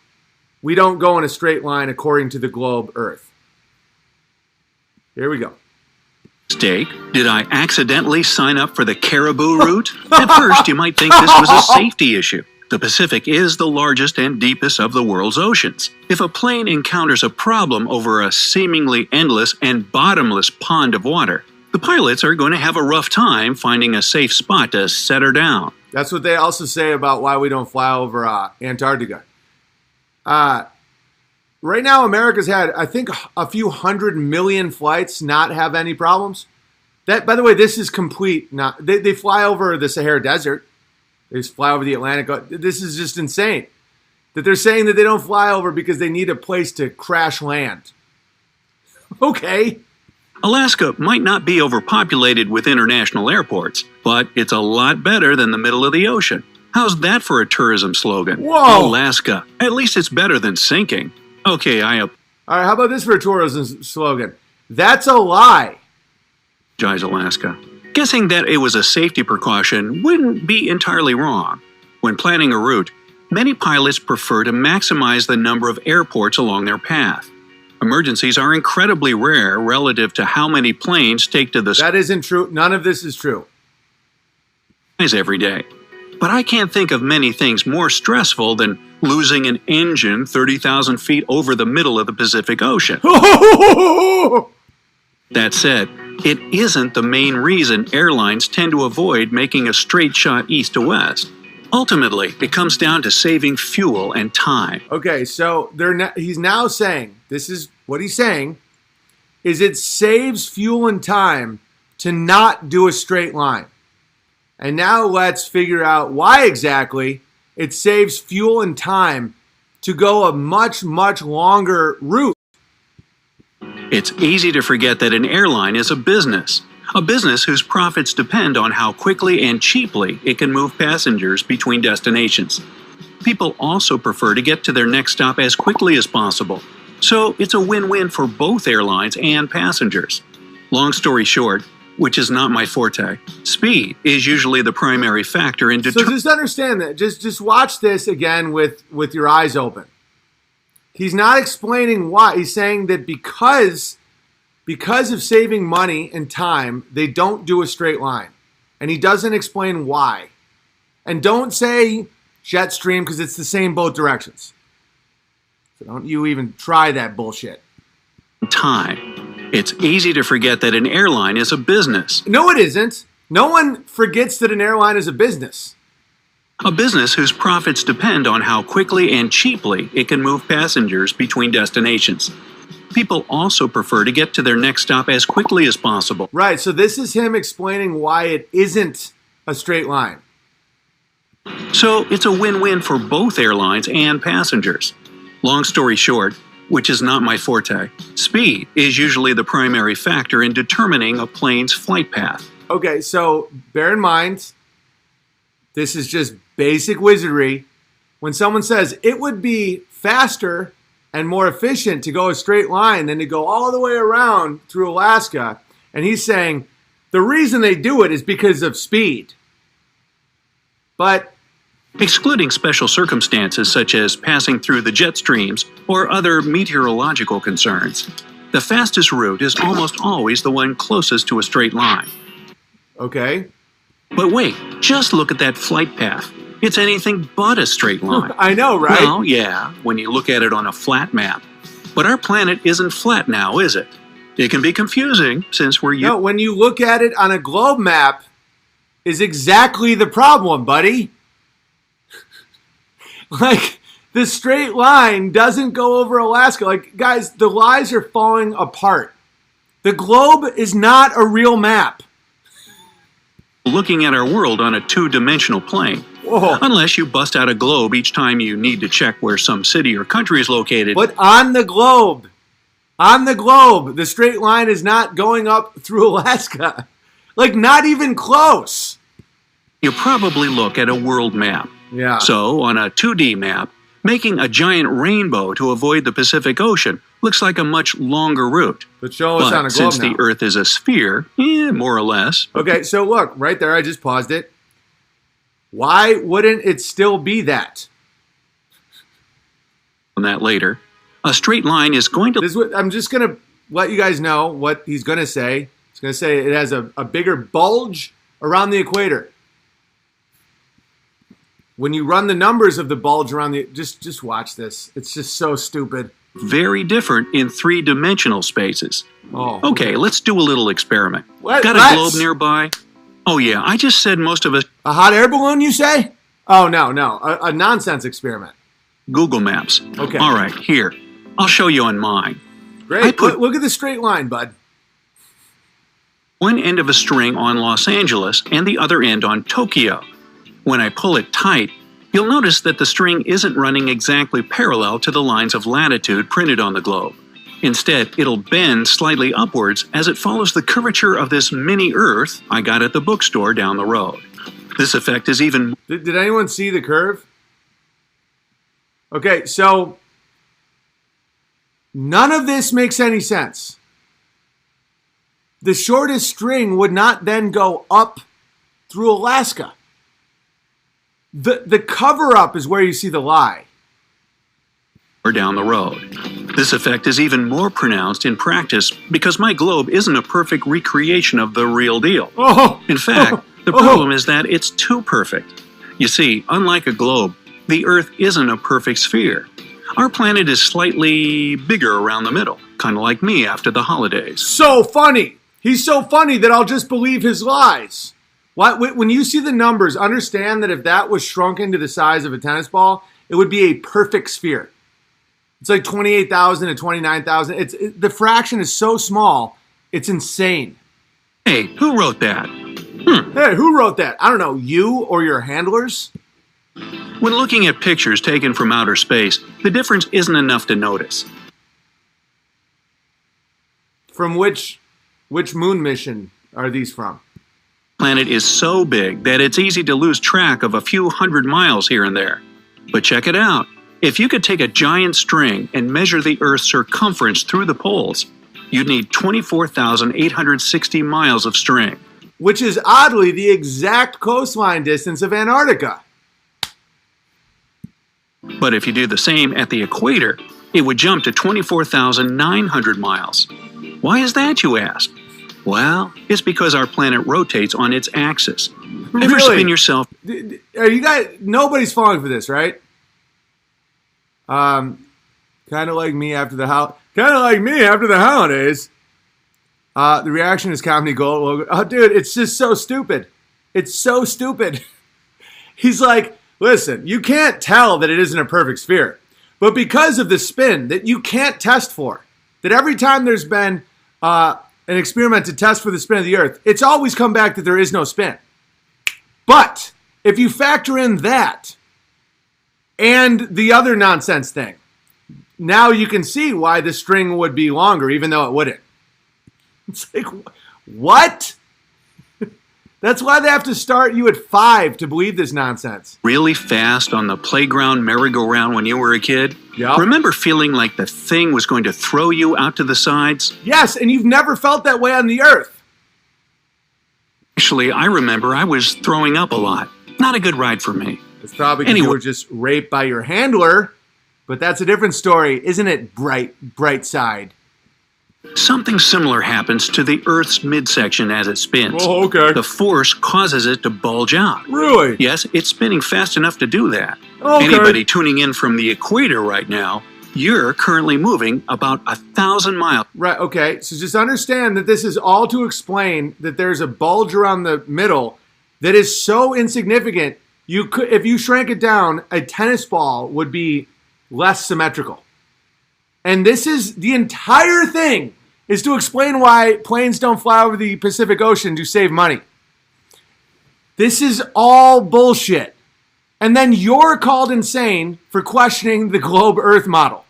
we don't go in a straight line according to the globe Earth. Here we go. Mistake? Did I accidentally sign up for the Caribou route? At first, you might think this was a safety issue. The Pacific is the largest and deepest of the world's oceans. If a plane encounters a problem over a seemingly endless and bottomless pond of water, the pilots are going to have a rough time finding a safe spot to set her down. That's what they also say about why we don't fly over Antarctica. Right now, America's had, I think, a few 100 million flights not have any problems. That, by the way, this is complete. They fly over the Sahara Desert. They just fly over the Atlantic. This is just insane. That they're saying that they don't fly over because they need a place to crash land. Okay. Alaska might not be overpopulated with international airports, but it's a lot better than the middle of the ocean. How's that for a tourism slogan? Whoa! Alaska. At least it's better than sinking. Okay, all right, how about this for a tourism slogan? That's a lie. Alaska. Guessing that it was a safety precaution wouldn't be entirely wrong. When planning a route, many pilots prefer to maximize the number of airports along their path. Emergencies are incredibly rare relative to how many planes take to the That isn't true. None of this is true. skies every day. But I can't think of many things more stressful than losing an engine 30,000 feet over the middle of the Pacific Ocean. That said, it isn't the main reason airlines tend to avoid making a straight shot east to west. Ultimately, it comes down to saving fuel and time. Okay, so he's now saying, this is what he's saying, is it saves fuel and time to not do a straight line. And now let's figure out why exactly it saves fuel and time to go a much, much longer route. It's easy to forget that an airline is a business whose profits depend on how quickly and cheaply it can move passengers between destinations. People also prefer to get to their next stop as quickly as possible, so it's a win-win for both airlines and passengers. Long story short, which is not my forte, speed is usually the primary factor in So just understand that. Just watch this again with your eyes open. He's not explaining why. He's saying that because of saving money and time, they don't do a straight line. And he doesn't explain why. And don't say jet stream because it's the same both directions. So don't you even try that bullshit. time. It's easy to forget that an airline is a business. No, it isn't. No one forgets that an airline is a business. A business whose profits depend on how quickly and cheaply it can move passengers between destinations. People also prefer to get to their next stop as quickly as possible. Right, so this is him explaining why it isn't a straight line. So it's a win-win for both airlines and passengers. Long story short, which is not my forte, speed is usually the primary factor in determining a plane's flight path. Okay, so bear in mind, this is just basic wizardry. When someone says it would be faster and more efficient to go a straight line than to go all the way around through Alaska, and he's saying the reason they do it is because of speed. But excluding special circumstances such as passing through the jet streams or other meteorological concerns, the fastest route is almost always the one closest to a straight line. okay, But wait, just look at that flight path. It's anything but a straight line. I know, right? Well, yeah, when you look at it on a flat map. But our planet isn't flat now, is it? It can be confusing since we're No, when you look at it on a globe map is exactly the problem, buddy. Like, the straight line doesn't go over Alaska. Like, guys, the lies are falling apart. The globe is not a real map. looking at our world on a two-dimensional plane. Whoa. Unless you bust out a globe each time you need to check where some city or country is located. But on the globe, the straight line is not going up through Alaska. Like, not even close. You probably look at a world map. Yeah. So, on a 2D map, making a giant rainbow to avoid the Pacific Ocean looks like a much longer route. But show us on a globe since now. the Earth is a sphere, more or less. Okay, so look, right there, I just paused it. Why wouldn't it still be that? On that later, a straight line is going to... This is what, I'm just going to let you guys know what he's going to say. He's going to say it has a bigger bulge around the equator. When you run the numbers of the bulge around the... Just watch this. It's just so stupid. Very different in three-dimensional spaces. Oh. Okay, let's do a little experiment. What? Got a Let's. globe nearby? Oh yeah, I just said most of us... A hot air balloon, you say? Oh, no. A nonsense experiment. Google Maps. Okay. All right, here. I'll show you on mine. Great. Look at the straight line, bud. One end of a string on Los Angeles and the other end on Tokyo. When I pull it tight, you'll notice that the string isn't running exactly parallel to the lines of latitude printed on the globe. Instead, it'll bend slightly upwards as it follows the curvature of this mini Earth I got at the bookstore down the road. This effect is even... Did anyone see the curve? Okay, so none of this makes any sense. The shortest string would not then go up through Alaska. The cover-up is where you see the lie. or down the road. This effect is even more pronounced in practice because my globe isn't a perfect recreation of the real deal. In fact, the problem is that it's too perfect. You see, unlike a globe, the Earth isn't a perfect sphere. Our planet is slightly bigger around the middle, kind of like me after the holidays. So funny. He's so funny that I'll just believe his lies. When you see the numbers, understand that if that was shrunken to the size of a tennis ball, it would be a perfect sphere. It's like 28,000 to 29,000. The fraction is so small, it's insane. Hey, who wrote that? Hey, who wrote that? I don't know, you or your handlers? When looking at pictures taken from outer space, the difference isn't enough to notice. From which moon mission are these from? The planet is so big that it's easy to lose track of a few hundred miles here and there. But check it out. If you could take a giant string and measure the Earth's circumference through the poles, you'd need 24,860 miles of string. Which is oddly the exact coastline distance of Antarctica. But if you do the same at the equator, it would jump to 24,900 miles. Why is that, you ask? Well, it's because our planet rotates on its axis. Ever Really? spin yourself? Are you guys? Nobody's falling for this, right? Kind of like me after the holidays. The reaction is comedy gold. Oh, dude, it's just so stupid. It's so stupid. He's like, listen, you can't tell that it isn't a perfect sphere, but because of the spin that you can't test for, that every time there's been an experiment to test for the spin of the Earth, it's always come back that there is no spin. But if you factor in that and the other nonsense thing, now you can see why the string would be longer, even though it wouldn't. It's like, what? That's why they have to start you at 5 to believe this nonsense. Really fast on the playground merry-go-round when you were a kid? Yep. Remember feeling like the thing was going to throw you out to the sides? Yes, and you've never felt that way on the Earth. Actually, I remember I was throwing up a lot. Not a good ride for me. It's probably because you were just raped by your handler, but that's a different story, isn't it, bright side? Something similar happens to the Earth's midsection as it spins. Oh, okay. The force causes it to bulge out. Really? Yes, it's spinning fast enough to do that. Okay. Anybody tuning in from the equator right now, you're currently moving about 1,000 miles. Right, okay. So just understand that this is all to explain that there's a bulge around the middle that is so insignificant, you could, if you shrank it down, a tennis ball would be less symmetrical. And this is the entire thing, is to explain why planes don't fly over the Pacific Ocean to save money. This is all bullshit. And then you're called insane for questioning the globe Earth model.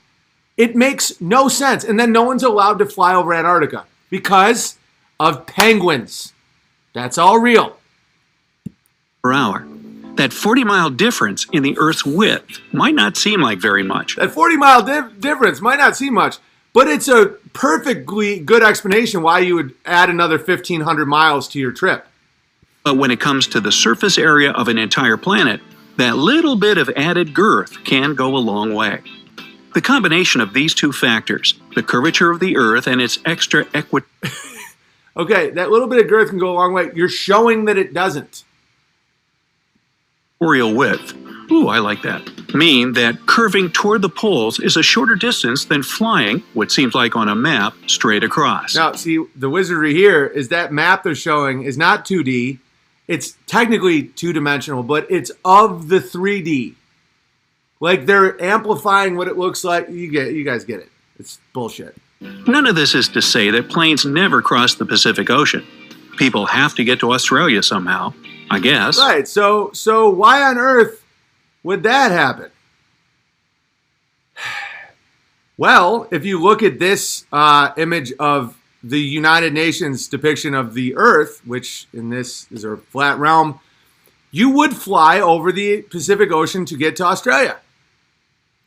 It makes no sense. And then no one's allowed to fly over Antarctica because of penguins. That's all real. Per hour. That 40-mile difference in the Earth's width might not seem like very much. That 40-mile difference might not seem much, but it's a perfectly good explanation why you would add another 1,500 miles to your trip. But when it comes to the surface area of an entire planet, that little bit of added girth can go a long way. The combination of these two factors, the curvature of the Earth and its extra Okay, that little bit of girth can go a long way. You're showing that it doesn't. equatorial width, ooh, I like that, mean that curving toward the poles is a shorter distance than flying, what seems like on a map, straight across. Now, see, the wizardry here is that map they're showing is not 2D. It's technically two-dimensional, but it's of the 3D. Like, they're amplifying what it looks like. You guys get it. It's bullshit. None of this is to say that planes never cross the Pacific Ocean. People have to get to Australia somehow, I guess. Right, so why on earth would that happen? Well, if you look at this image of the United Nations depiction of the Earth, which in this is a flat realm, you would fly over the Pacific Ocean to get to Australia.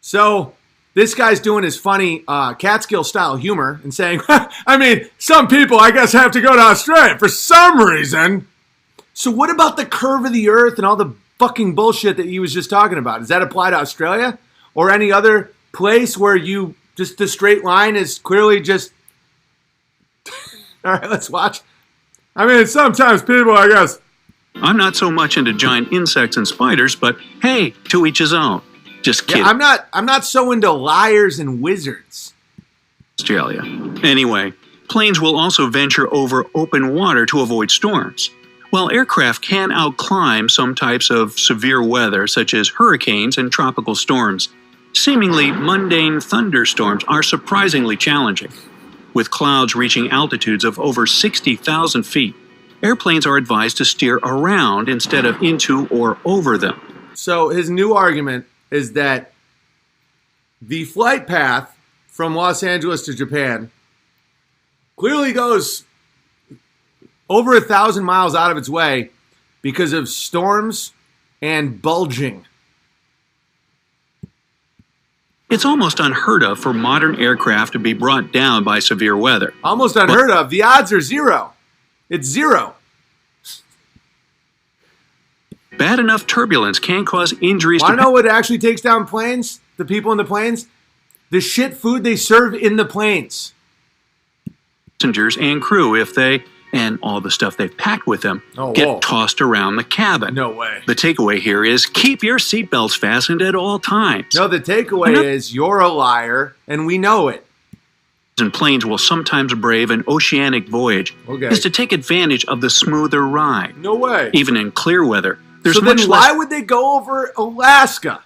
So this guy's doing his funny Catskill style humor and saying, I mean, some people, I guess, have to go to Australia for some reason. So what about the curve of the Earth and all the fucking bullshit that he was just talking about? Does that apply to Australia or any other place where you Just the straight line is clearly just. All right, let's watch. I mean, sometimes people, I guess. I'm not so much into giant insects and spiders, but hey, to each his own. Just kidding. Yeah, I'm not so into liars and wizards. Australia. Anyway, planes will also venture over open water to avoid storms. While aircraft can outclimb some types of severe weather, such as hurricanes and tropical storms, seemingly mundane thunderstorms are surprisingly challenging. With clouds reaching altitudes of over 60,000 feet, airplanes are advised to steer around instead of into or over them. So his new argument is that the flight path from Los Angeles to Japan clearly goes over 1,000 miles out of its way because of storms and bulging. It's almost unheard of for modern aircraft to be brought down by severe weather. Almost unheard of. The odds are zero. It's zero. Bad enough turbulence can cause injuries Want to to know what actually takes down planes? The people in the planes? The shit food they serve in the planes. passengers and crew if they, and all the stuff they've packed with them, get tossed around the cabin. No way. The takeaway here is keep your seatbelts fastened at all times. No, the takeaway is you're a liar, and we know it. And planes will sometimes brave an oceanic voyage is to take advantage of the smoother ride. No way. Even in clear weather. There's so then much why less would they go over Alaska?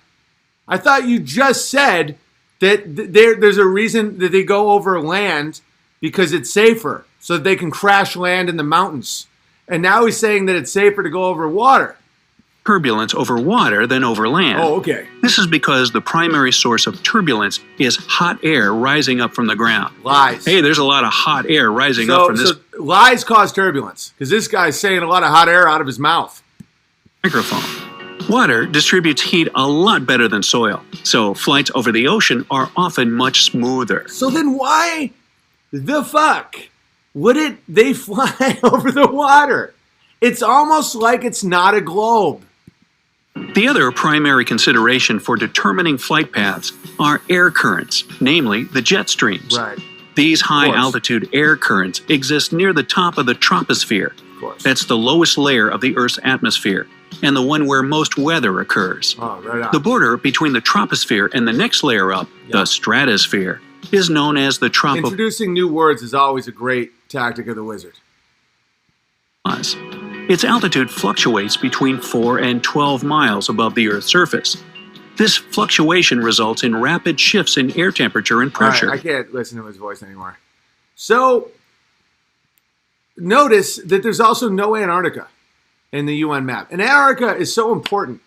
I thought you just said that there's a reason that they go over land because it's safer, so that they can crash land in the mountains. And now he's saying that it's safer to go over water. turbulence over water than over land. Oh, okay. This is because the primary source of turbulence is hot air rising up from the ground. Lies. Hey, there's a lot of hot air rising up from this lies cause turbulence, because this guy's saying a lot of hot air out of his mouth. microphone. Water distributes heat a lot better than soil, so flights over the ocean are often much smoother. So then why the fuck would they fly over the water? It's almost like it's not a globe. The other primary consideration for determining flight paths are air currents, namely the jet streams. Right. These high-altitude air currents exist near the top of the troposphere. Of course. That's the lowest layer of the Earth's atmosphere, and the one where most weather occurs. Oh, right on. The border between the troposphere and the next layer up, the stratosphere, is known as the Introducing new words is always a great tactic of the wizard. Its altitude fluctuates between 4 and 12 miles above the Earth's surface. This fluctuation results in rapid shifts in air temperature and pressure. All right, I can't listen to his voice anymore. So, notice that there's also no Antarctica in the UN map. And Antarctica is so important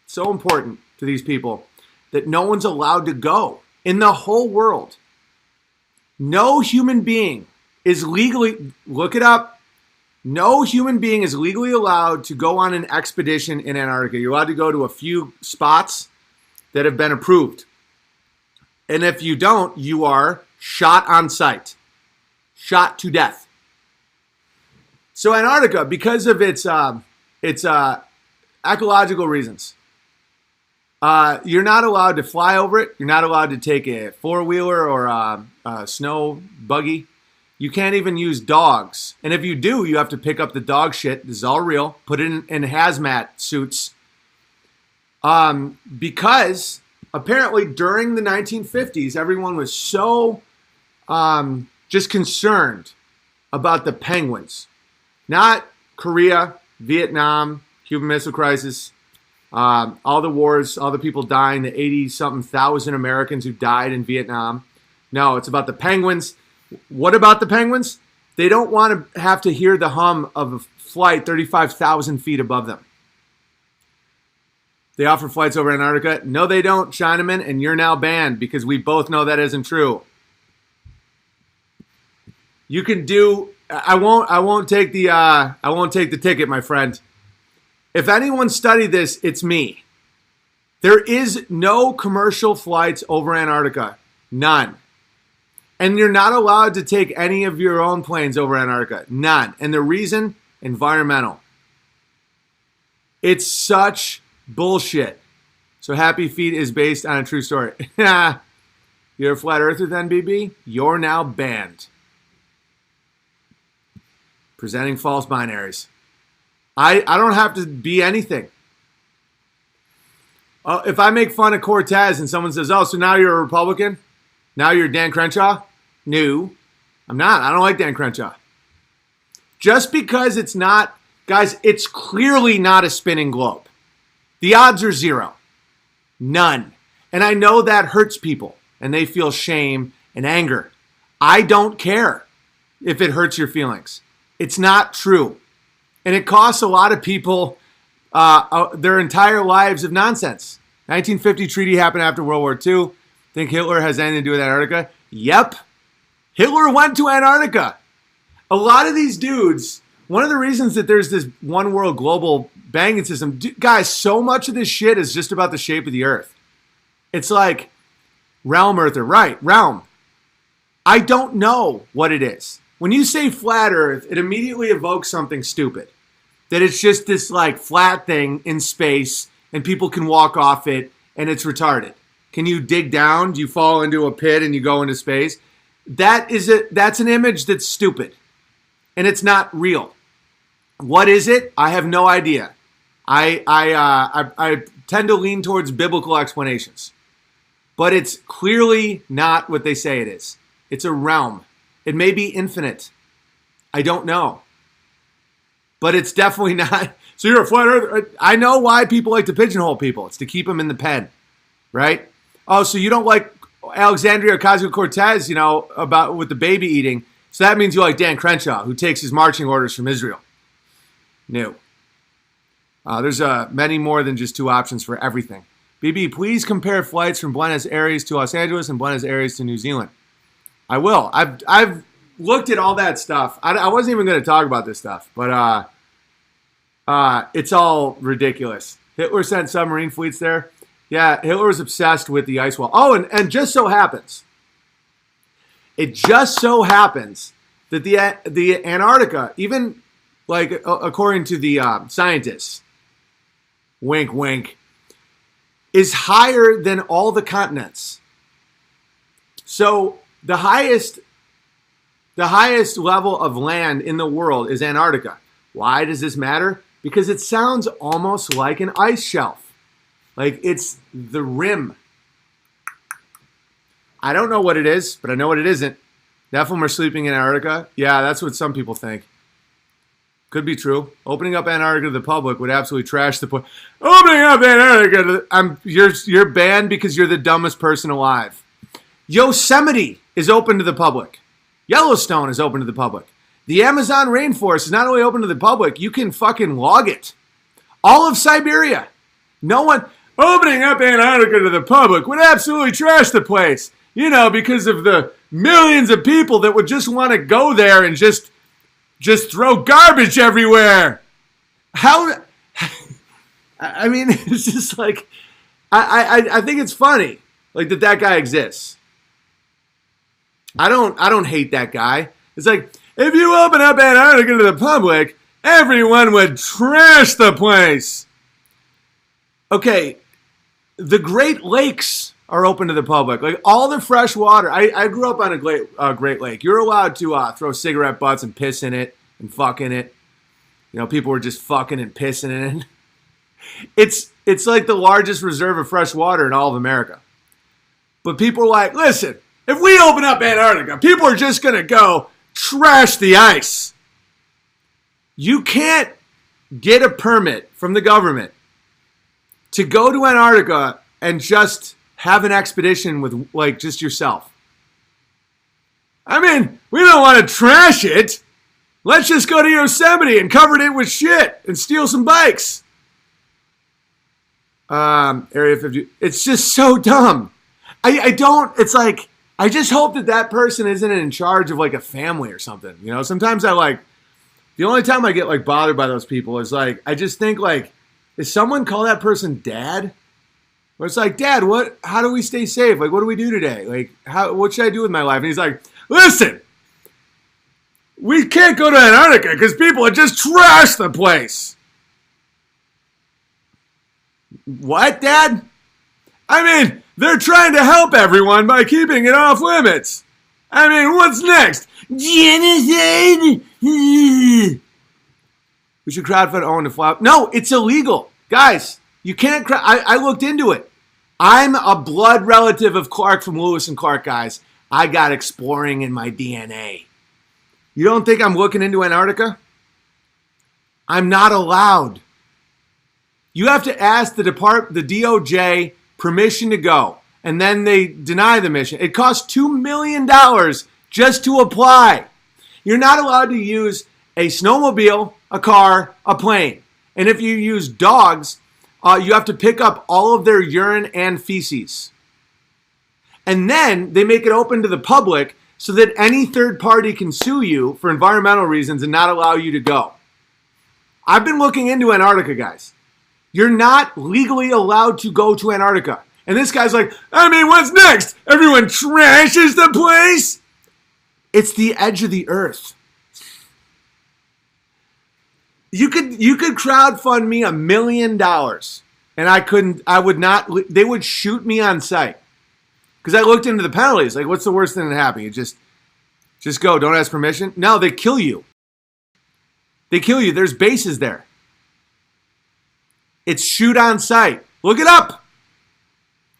to these people, that no one's allowed to go in the whole world. No human being is legally, look it up, no human being is legally allowed to go on an expedition in Antarctica. You're allowed to go to a few spots that have been approved. And if you don't, you are shot on sight. Shot to death. So Antarctica, because of its ecological reasons, you're not allowed to fly over it. You're not allowed to take a four-wheeler or a snow buggy. You can't even use dogs. And if you do, you have to pick up the dog shit. This is all real. Put it in hazmat suits. Because apparently during the 1950s, everyone was so just concerned about the penguins. Not Korea, Vietnam, Cuban Missile Crisis, all the wars, all the people dying, the 80-something thousand Americans who died in Vietnam. No, it's about the penguins. What about the penguins? They don't want to have to hear the hum of a flight 35,000 feet above them. They offer flights over Antarctica. No, they don't, Chinaman, and you're now banned because we both know that isn't true. You can do. I won't take the ticket, my friend. If anyone studied this, it's me. There is no commercial flights over Antarctica. None. And you're not allowed to take any of your own planes over Antarctica. None. And the reason? Environmental. It's such bullshit. So Happy Feet is based on a true story. You're a flat earther then, BB? You're now banned. Presenting false binaries. I don't have to be anything. If I make fun of Cortez and someone says, oh, so now you're a Republican? Now you're Dan Crenshaw? No, I'm not. I don't like Dan Crenshaw. Just because it's not, guys, it's clearly not a spinning globe. The odds are 0. None. And I know that hurts people and they feel shame and anger. I don't care if it hurts your feelings. It's not true. And it costs a lot of people their entire lives of nonsense. 1950 treaty happened after World War II. Think Hitler has anything to do with Antarctica? Yep. Hitler went to Antarctica. A lot of these dudes, one of the reasons that there's this one world global banking system, guys, so much of this shit is just about the shape of the earth. It's like realm earther, right? Realm. I don't know what it is. When you say flat earth, it immediately evokes something stupid. That it's just this like flat thing in space and people can walk off it and it's retarded. Can you dig down? Do you fall into a pit and you go into space? That's an image that's stupid. And it's not real. What is it? I have no idea. I tend to lean towards biblical explanations. But it's clearly not what they say it is. It's a realm. It may be infinite. I don't know. But it's definitely not. So you're a flat earther. I know why people like to pigeonhole people. It's to keep them in the pen, right? Oh, so you don't like Alexandria Ocasio-Cortez, about with the baby eating. So that means you like Dan Crenshaw, who takes his marching orders from Israel. No. There's many more than just 2 options for everything. BB, please compare flights from Buenos Aires to Los Angeles and Buenos Aires to New Zealand. I will. I've looked at all that stuff. I wasn't even going to talk about this stuff, but it's all ridiculous. Hitler sent submarine fleets there. Yeah, Hitler was obsessed with the ice wall. Oh, and just so happens, it just so happens that the Antarctica, even like according to the scientists, wink, wink, is higher than all the continents. So the highest level of land in the world is Antarctica. Why does this matter? Because it sounds almost like an ice shelf. Like it's the rim. I don't know what it is, but I know what it isn't. Nephilim are sleeping in Antarctica. Yeah, that's what some people think. Could be true. Opening up Antarctica to the public would absolutely trash the point. Opening up Antarctica you're banned because you're the dumbest person alive. Yosemite is open to the public. Yellowstone is open to the public. The Amazon rainforest is not only open to the public, you can fucking log it. All of Siberia. No one opening up Antarctica to the public would absolutely trash the place. Because of the millions of people that would just want to go there and just throw garbage everywhere. How? I mean, it's just like, I think it's funny, like that guy exists. I don't hate that guy. It's like, if you open up Antarctica to the public, everyone would trash the place. Okay, the Great Lakes are open to the public. Like all the fresh water. I grew up on a Great Lake. You're allowed to throw cigarette butts and piss in it and fuck in it. People were just fucking and pissing in it. It's like the largest reserve of fresh water in all of America. But people are like, listen, if we open up Antarctica, people are just going to go trash the ice. You can't get a permit from the government to go to Antarctica and just have an expedition with like just yourself. I mean, we don't want to trash it. Let's just go to Yosemite and cover it with shit and steal some bikes. Area 50. It's just so dumb. It's like, I just hope that person isn't in charge of like a family or something. Sometimes the only time I get like bothered by those people is like, I just think like, is someone call that person dad? Or it's like, Dad, how do we stay safe? Like, what do we do today? Like, what should I do with my life? And he's like, listen, we can't go to Antarctica because people would just trash the place. What, Dad? I mean, They're trying to help everyone by keeping it off limits. I mean, what's next? Genocide? We should crowdfund Owen to flop. No, it's illegal. Guys, you can't I looked into it. I'm a blood relative of Clark from Lewis and Clark, guys. I got exploring in my DNA. You don't think I'm looking into Antarctica? I'm not allowed. You have to ask the DOJ permission to go, and then they deny the mission. It costs $2 million just to apply. You're not allowed to use a snowmobile, a car, a plane. And if you use dogs, you have to pick up all of their urine and feces. And then they make it open to the public so that any third party can sue you for environmental reasons and not allow you to go. I've been looking into Antarctica, guys. You're not legally allowed to go to Antarctica. And this guy's like, I mean, what's next? Everyone trashes the place? It's the edge of the earth. You could crowdfund me $1 million, and I would not, they would shoot me on sight. Because I looked into the penalties. Like, what's the worst thing that happened? You just go, don't ask permission? No, they kill you. They kill you. There's bases there. It's shoot on sight. Look it up.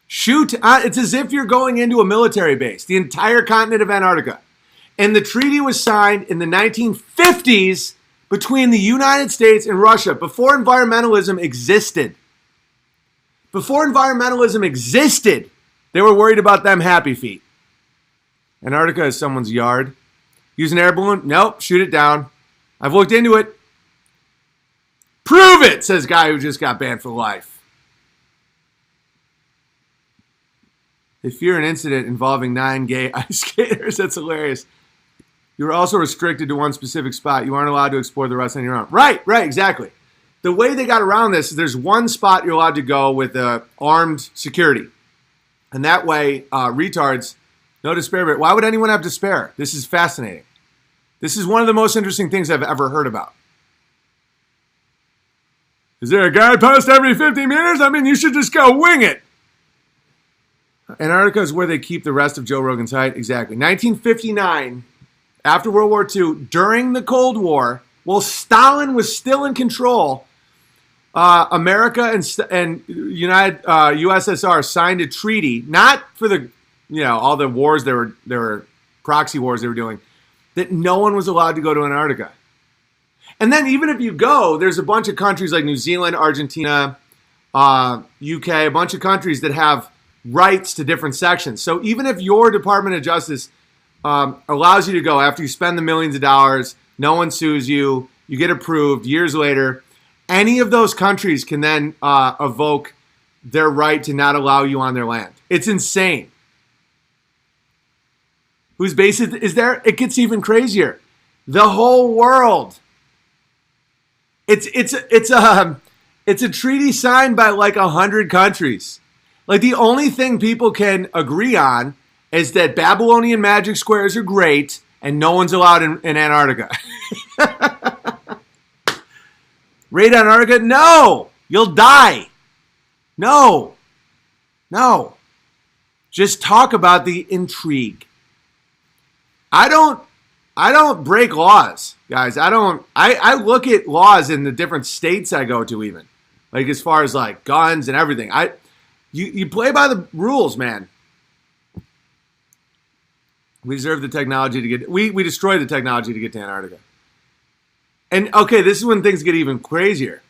Shoot on, it's as if you're going into a military base, the entire continent of Antarctica. And the treaty was signed in the 1950s between the United States and Russia, before environmentalism existed. Before environmentalism existed, they were worried about them happy feet. Antarctica is someone's yard. Use an air balloon? Nope, shoot it down. I've looked into it. Prove it, says guy who just got banned for life. They fear an incident involving 9 gay ice skaters. That's hilarious. You are also restricted to one specific spot. You aren't allowed to explore the rest on your own. Right, exactly. The way they got around this is there's one spot you're allowed to go with armed security. And that way, retards, no despair. But why would anyone have despair? This is fascinating. This is one of the most interesting things I've ever heard about. Is there a guidepost every 50 meters? I mean, you should just go wing it. Antarctica is where they keep the rest of Joe Rogan's height. Exactly. 1959, after World War II, during the Cold War, while Stalin was still in control, America and USSR signed a treaty, not for the, all the wars there were proxy wars they were doing, that no one was allowed to go to Antarctica. And then even if you go, there's a bunch of countries like New Zealand, Argentina, UK, a bunch of countries that have rights to different sections. So even if your Department of Justice allows you to go after you spend the millions of dollars, no one sues you, you get approved years later, any of those countries can then evoke their right to not allow you on their land. It's insane. Whose base is there? It gets even crazier. The whole world. It's a treaty signed by like 100 countries. Like the only thing people can agree on is that Babylonian magic squares are great and no one's allowed in Antarctica. Raid Antarctica? No! You'll die. No. Just talk about the intrigue. I don't break laws, guys. I look at laws in the different states I go to even. Like as far as like guns and everything. You play by the rules, man. We deserve the technology to get we destroy the technology to get to Antarctica. And okay, this is when things get even crazier.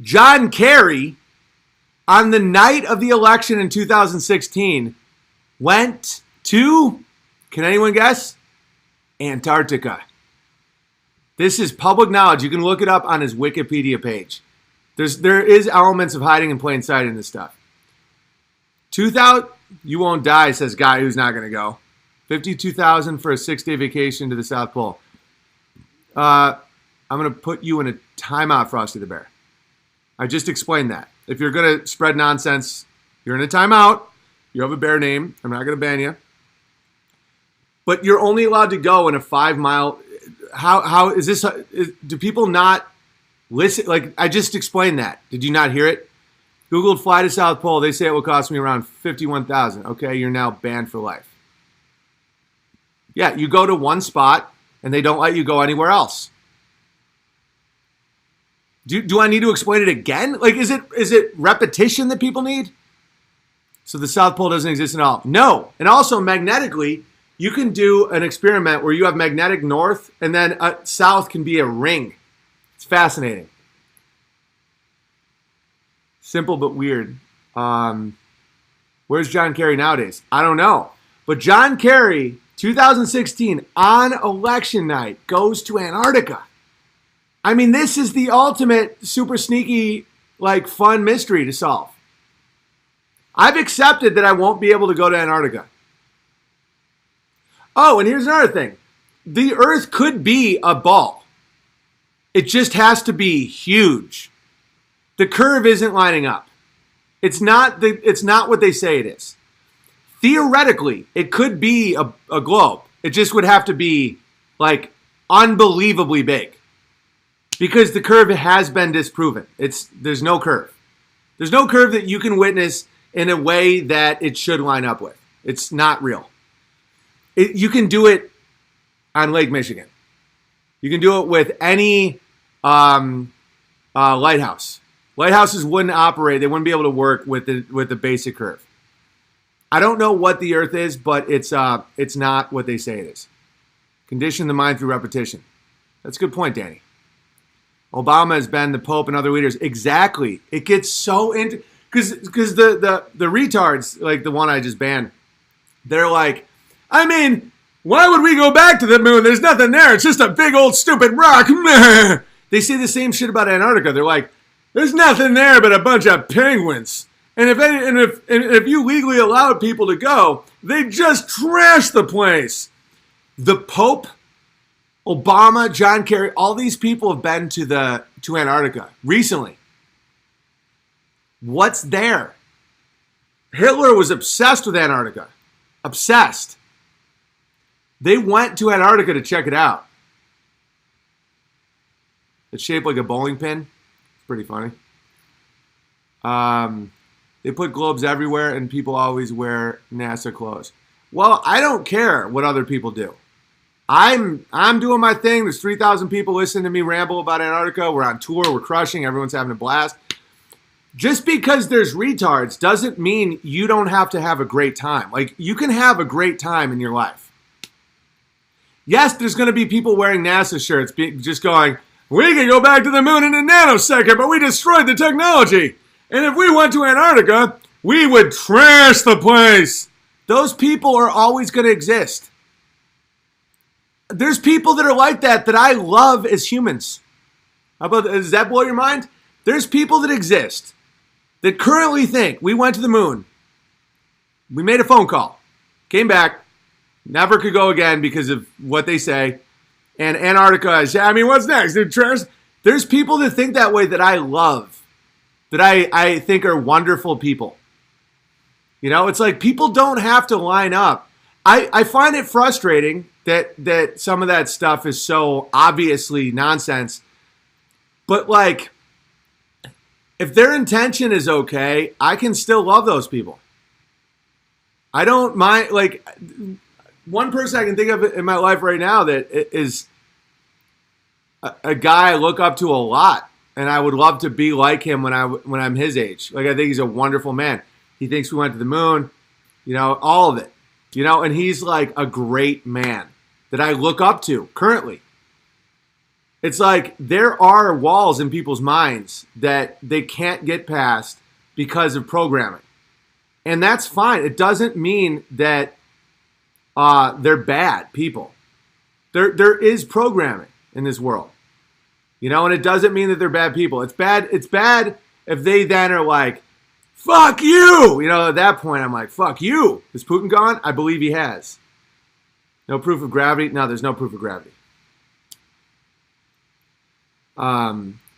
John Kerry, on the night of the election in 2016, went to, can anyone guess? Antarctica. This is public knowledge. You can look it up on his Wikipedia page. There is elements of hiding in plain sight in this stuff. 2,000, you won't die, says guy who's not going to go. 52,000 for a 6-day vacation to the South Pole. I'm going to put you in a timeout, Frosty the Bear. I just explained that. If you're going to spread nonsense, you're in a timeout. You have a bear name. I'm not going to ban you. But you're only allowed to go in a 5-mile. How is this? Do people not listen? Like I just explained that. Did you not hear it? Googled fly to South Pole. They say it will cost me around $51,000. Okay, you're now banned for life. Yeah, you go to one spot and they don't let you go anywhere else. Do I need to explain it again? Like, is it repetition that people need? So the South Pole doesn't exist at all. No. And also magnetically, you can do an experiment where you have magnetic north and then south can be a ring. It's fascinating. Simple but weird. Where's John Kerry nowadays? I don't know. But John Kerry, 2016, on election night, goes to Antarctica. I mean, this is the ultimate super sneaky, like, fun mystery to solve. I've accepted that I won't be able to go to Antarctica. Oh, and here's another thing. The Earth could be a ball. It just has to be huge. The curve isn't lining up. It's not what they say it is. Theoretically, it could be a globe. It just would have to be, like, unbelievably big. Because the curve has been disproven. There's no curve. There's no curve that you can witness in a way that it should line up with. It's not real. You can do it on Lake Michigan. You can do it with any lighthouse. Lighthouses wouldn't operate. They wouldn't be able to work with the basic curve. I don't know what the Earth is, but it's not what they say it is. Condition the mind through repetition. That's a good point, Danny. Obama has been the Pope and other leaders. Exactly. It gets so into because the retards, like the one I just banned, they're like, I mean, why would we go back to the moon? There's nothing there. It's just a big old stupid rock. They say the same shit about Antarctica. They're like, there's nothing there but a bunch of penguins. And if you legally allowed people to go, they just trash the place. The Pope, Obama, John Kerry, all these people have been to Antarctica recently. What's there? Hitler was obsessed with Antarctica. Obsessed. They went to Antarctica to check it out. It's shaped like a bowling pin. It's pretty funny. They put globes everywhere and people always wear NASA clothes. Well, I don't care what other people do. I'm doing my thing. There's 3,000 people listening to me ramble about Antarctica. We're on tour. We're crushing. Everyone's having a blast. Just because there's retards doesn't mean you don't have to have a great time. Like, you can have a great time in your life. Yes, there's going to be people wearing NASA shirts just going, we can go back to the moon in a nanosecond, but we destroyed the technology. And if we went to Antarctica, we would trash the place. Those people are always going to exist. There's people that are like that I love as humans. Does that blow your mind? There's people that exist that currently think we went to the moon. We made a phone call. Came back. Never could go again because of what they say. And Antarctica is, I mean, what's next? There's people that think that way that I love. That I think are wonderful people. You know, it's like people don't have to line up. I find it frustrating that some of that stuff is so obviously nonsense. But like, if their intention is okay, I can still love those people. I don't mind, like, one person I can think of in my life right now that is a guy I look up to a lot, and I would love to be like him when I'm his age. Like, I think he's a wonderful man. He thinks we went to the moon, you know, all of it, you know, and he's like a great man that I look up to currently. It's like there are walls in people's minds that they can't get past because of programming. And that's fine. It doesn't mean that they're bad people. There is programming in this world. You know, and it doesn't mean that they're bad people. It's bad if they then are like, fuck you! You know, at that point I'm like, fuck you! Is Putin gone? I believe he has. No proof of gravity? No, there's no proof of gravity.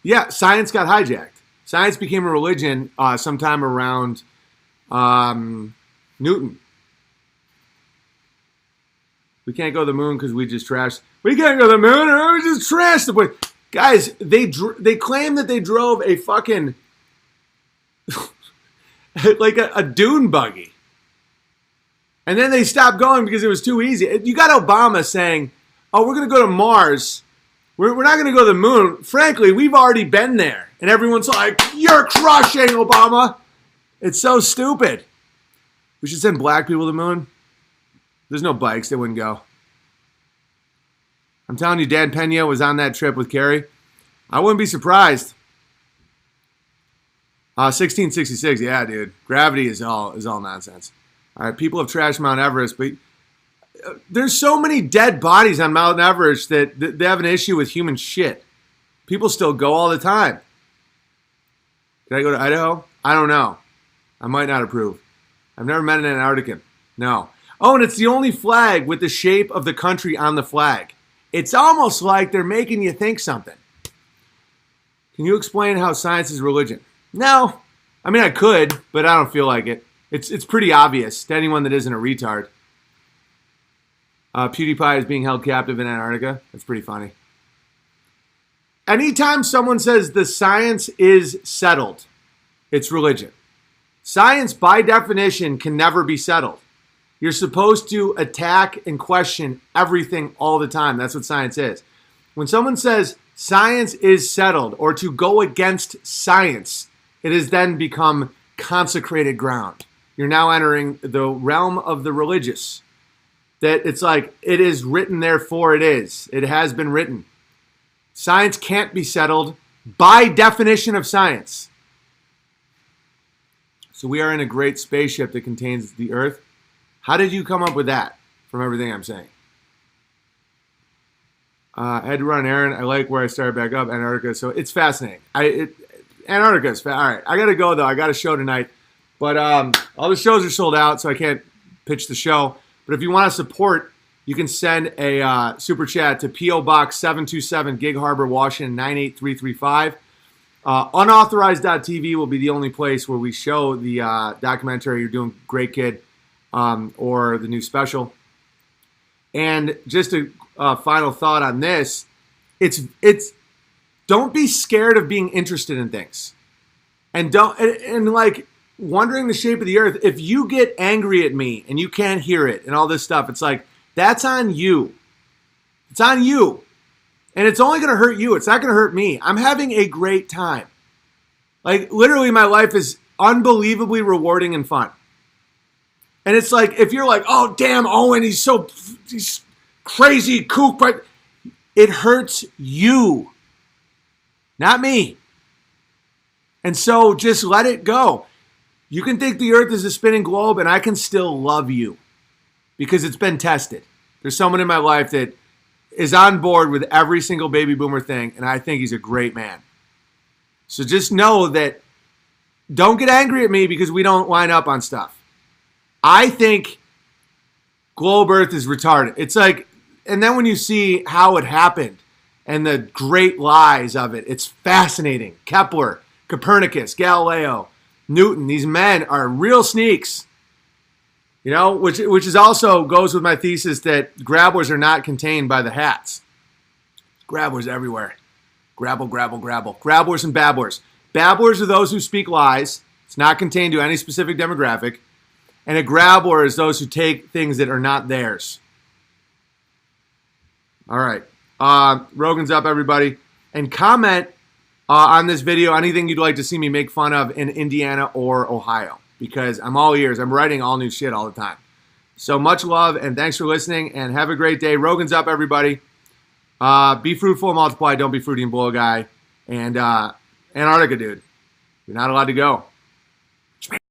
Yeah, science got hijacked. Science became a religion sometime around Newton. We can't go to the moon because we just trashed. We can't go to the moon or we just trashed the place. Guys, they claim that they drove a fucking like a dune buggy. And then they stopped going because it was too easy. You got Obama saying, oh, we're going to go to Mars. We're not going to go to the moon. Frankly, we've already been there. And everyone's like, you're crushing, Obama. It's so stupid. We should send black people to the moon. There's no bikes. They wouldn't go. I'm telling you, Dan Pena was on that trip with Kerry. I wouldn't be surprised. 1666, yeah, dude. Gravity is all nonsense. All right, people have trashed Mount Everest, but there's so many dead bodies on Mount Everest that they have an issue with human shit. People still go all the time. Did I go to Idaho? I don't know. I might not approve. I've never met an Antarctican. No. Oh, and it's the only flag with the shape of the country on the flag. It's almost like they're making you think something. Can you explain how science is religion? No. I mean, I could, but I don't feel like it. It's pretty obvious to anyone that isn't a retard. PewDiePie is being held captive in Antarctica. That's pretty funny. Anytime someone says the science is settled, it's religion. Science, by definition, can never be settled. You're supposed to attack and question everything all the time. That's what science is. When someone says science is settled or to go against science, it has then become consecrated ground. You're now entering the realm of the religious. That it's like, it is written, therefore it is. It has been written. Science can't be settled by definition of science. So we are in a great spaceship that contains the Earth. How did you come up with that from everything I'm saying? I had to run an errand. I like where I started back up, Antarctica. So it's fascinating. Antarctica is all right. I got to go, though. I got a show tonight. But all the shows are sold out, so I can't pitch the show. But if you want to support, you can send a super chat to P.O. Box 727, Gig Harbor, Washington, 98335. Unauthorized.tv will be the only place where we show the documentary You're Doing Great, Kid, or the new special. And just a final thought on this, it's don't be scared of being interested in things. And like wondering the shape of the earth. If you get angry at me and you can't hear it and all this stuff, it's like, that's on you. It's on you. And it's only going to hurt you. It's not going to hurt me. I'm having a great time. Like, literally, my life is unbelievably rewarding and fun. And it's like, if you're like, oh, damn, Owen, he's crazy kook, but it hurts you, not me. And so just let it go. You can think the earth is a spinning globe, and I can still love you because it's been tested. There's someone in my life that is on board with every single baby boomer thing, and I think he's a great man. So just know that don't get angry at me because we don't line up on stuff. I think globe earth is retarded. It's like, and then when you see how it happened and the great lies of it, it's fascinating. Kepler, Copernicus, Galileo, Newton, these men are real sneaks. You know, which is also goes with my thesis that grabblers are not contained by the hats. Grabblers everywhere. Grabble, grabble, grabble. Grabblers and babblers. Babblers are those who speak lies. It's not contained to any specific demographic. And a grabbler is those who take things that are not theirs. All right. Rogan's up, everybody. And comment on this video anything you'd like to see me make fun of in Indiana or Ohio. Because I'm all ears. I'm writing all new shit all the time. So much love, and thanks for listening, and have a great day. Rogan's up, everybody. Be fruitful and multiply. Don't be fruity and blow a guy. And Antarctica, dude. You're not allowed to go.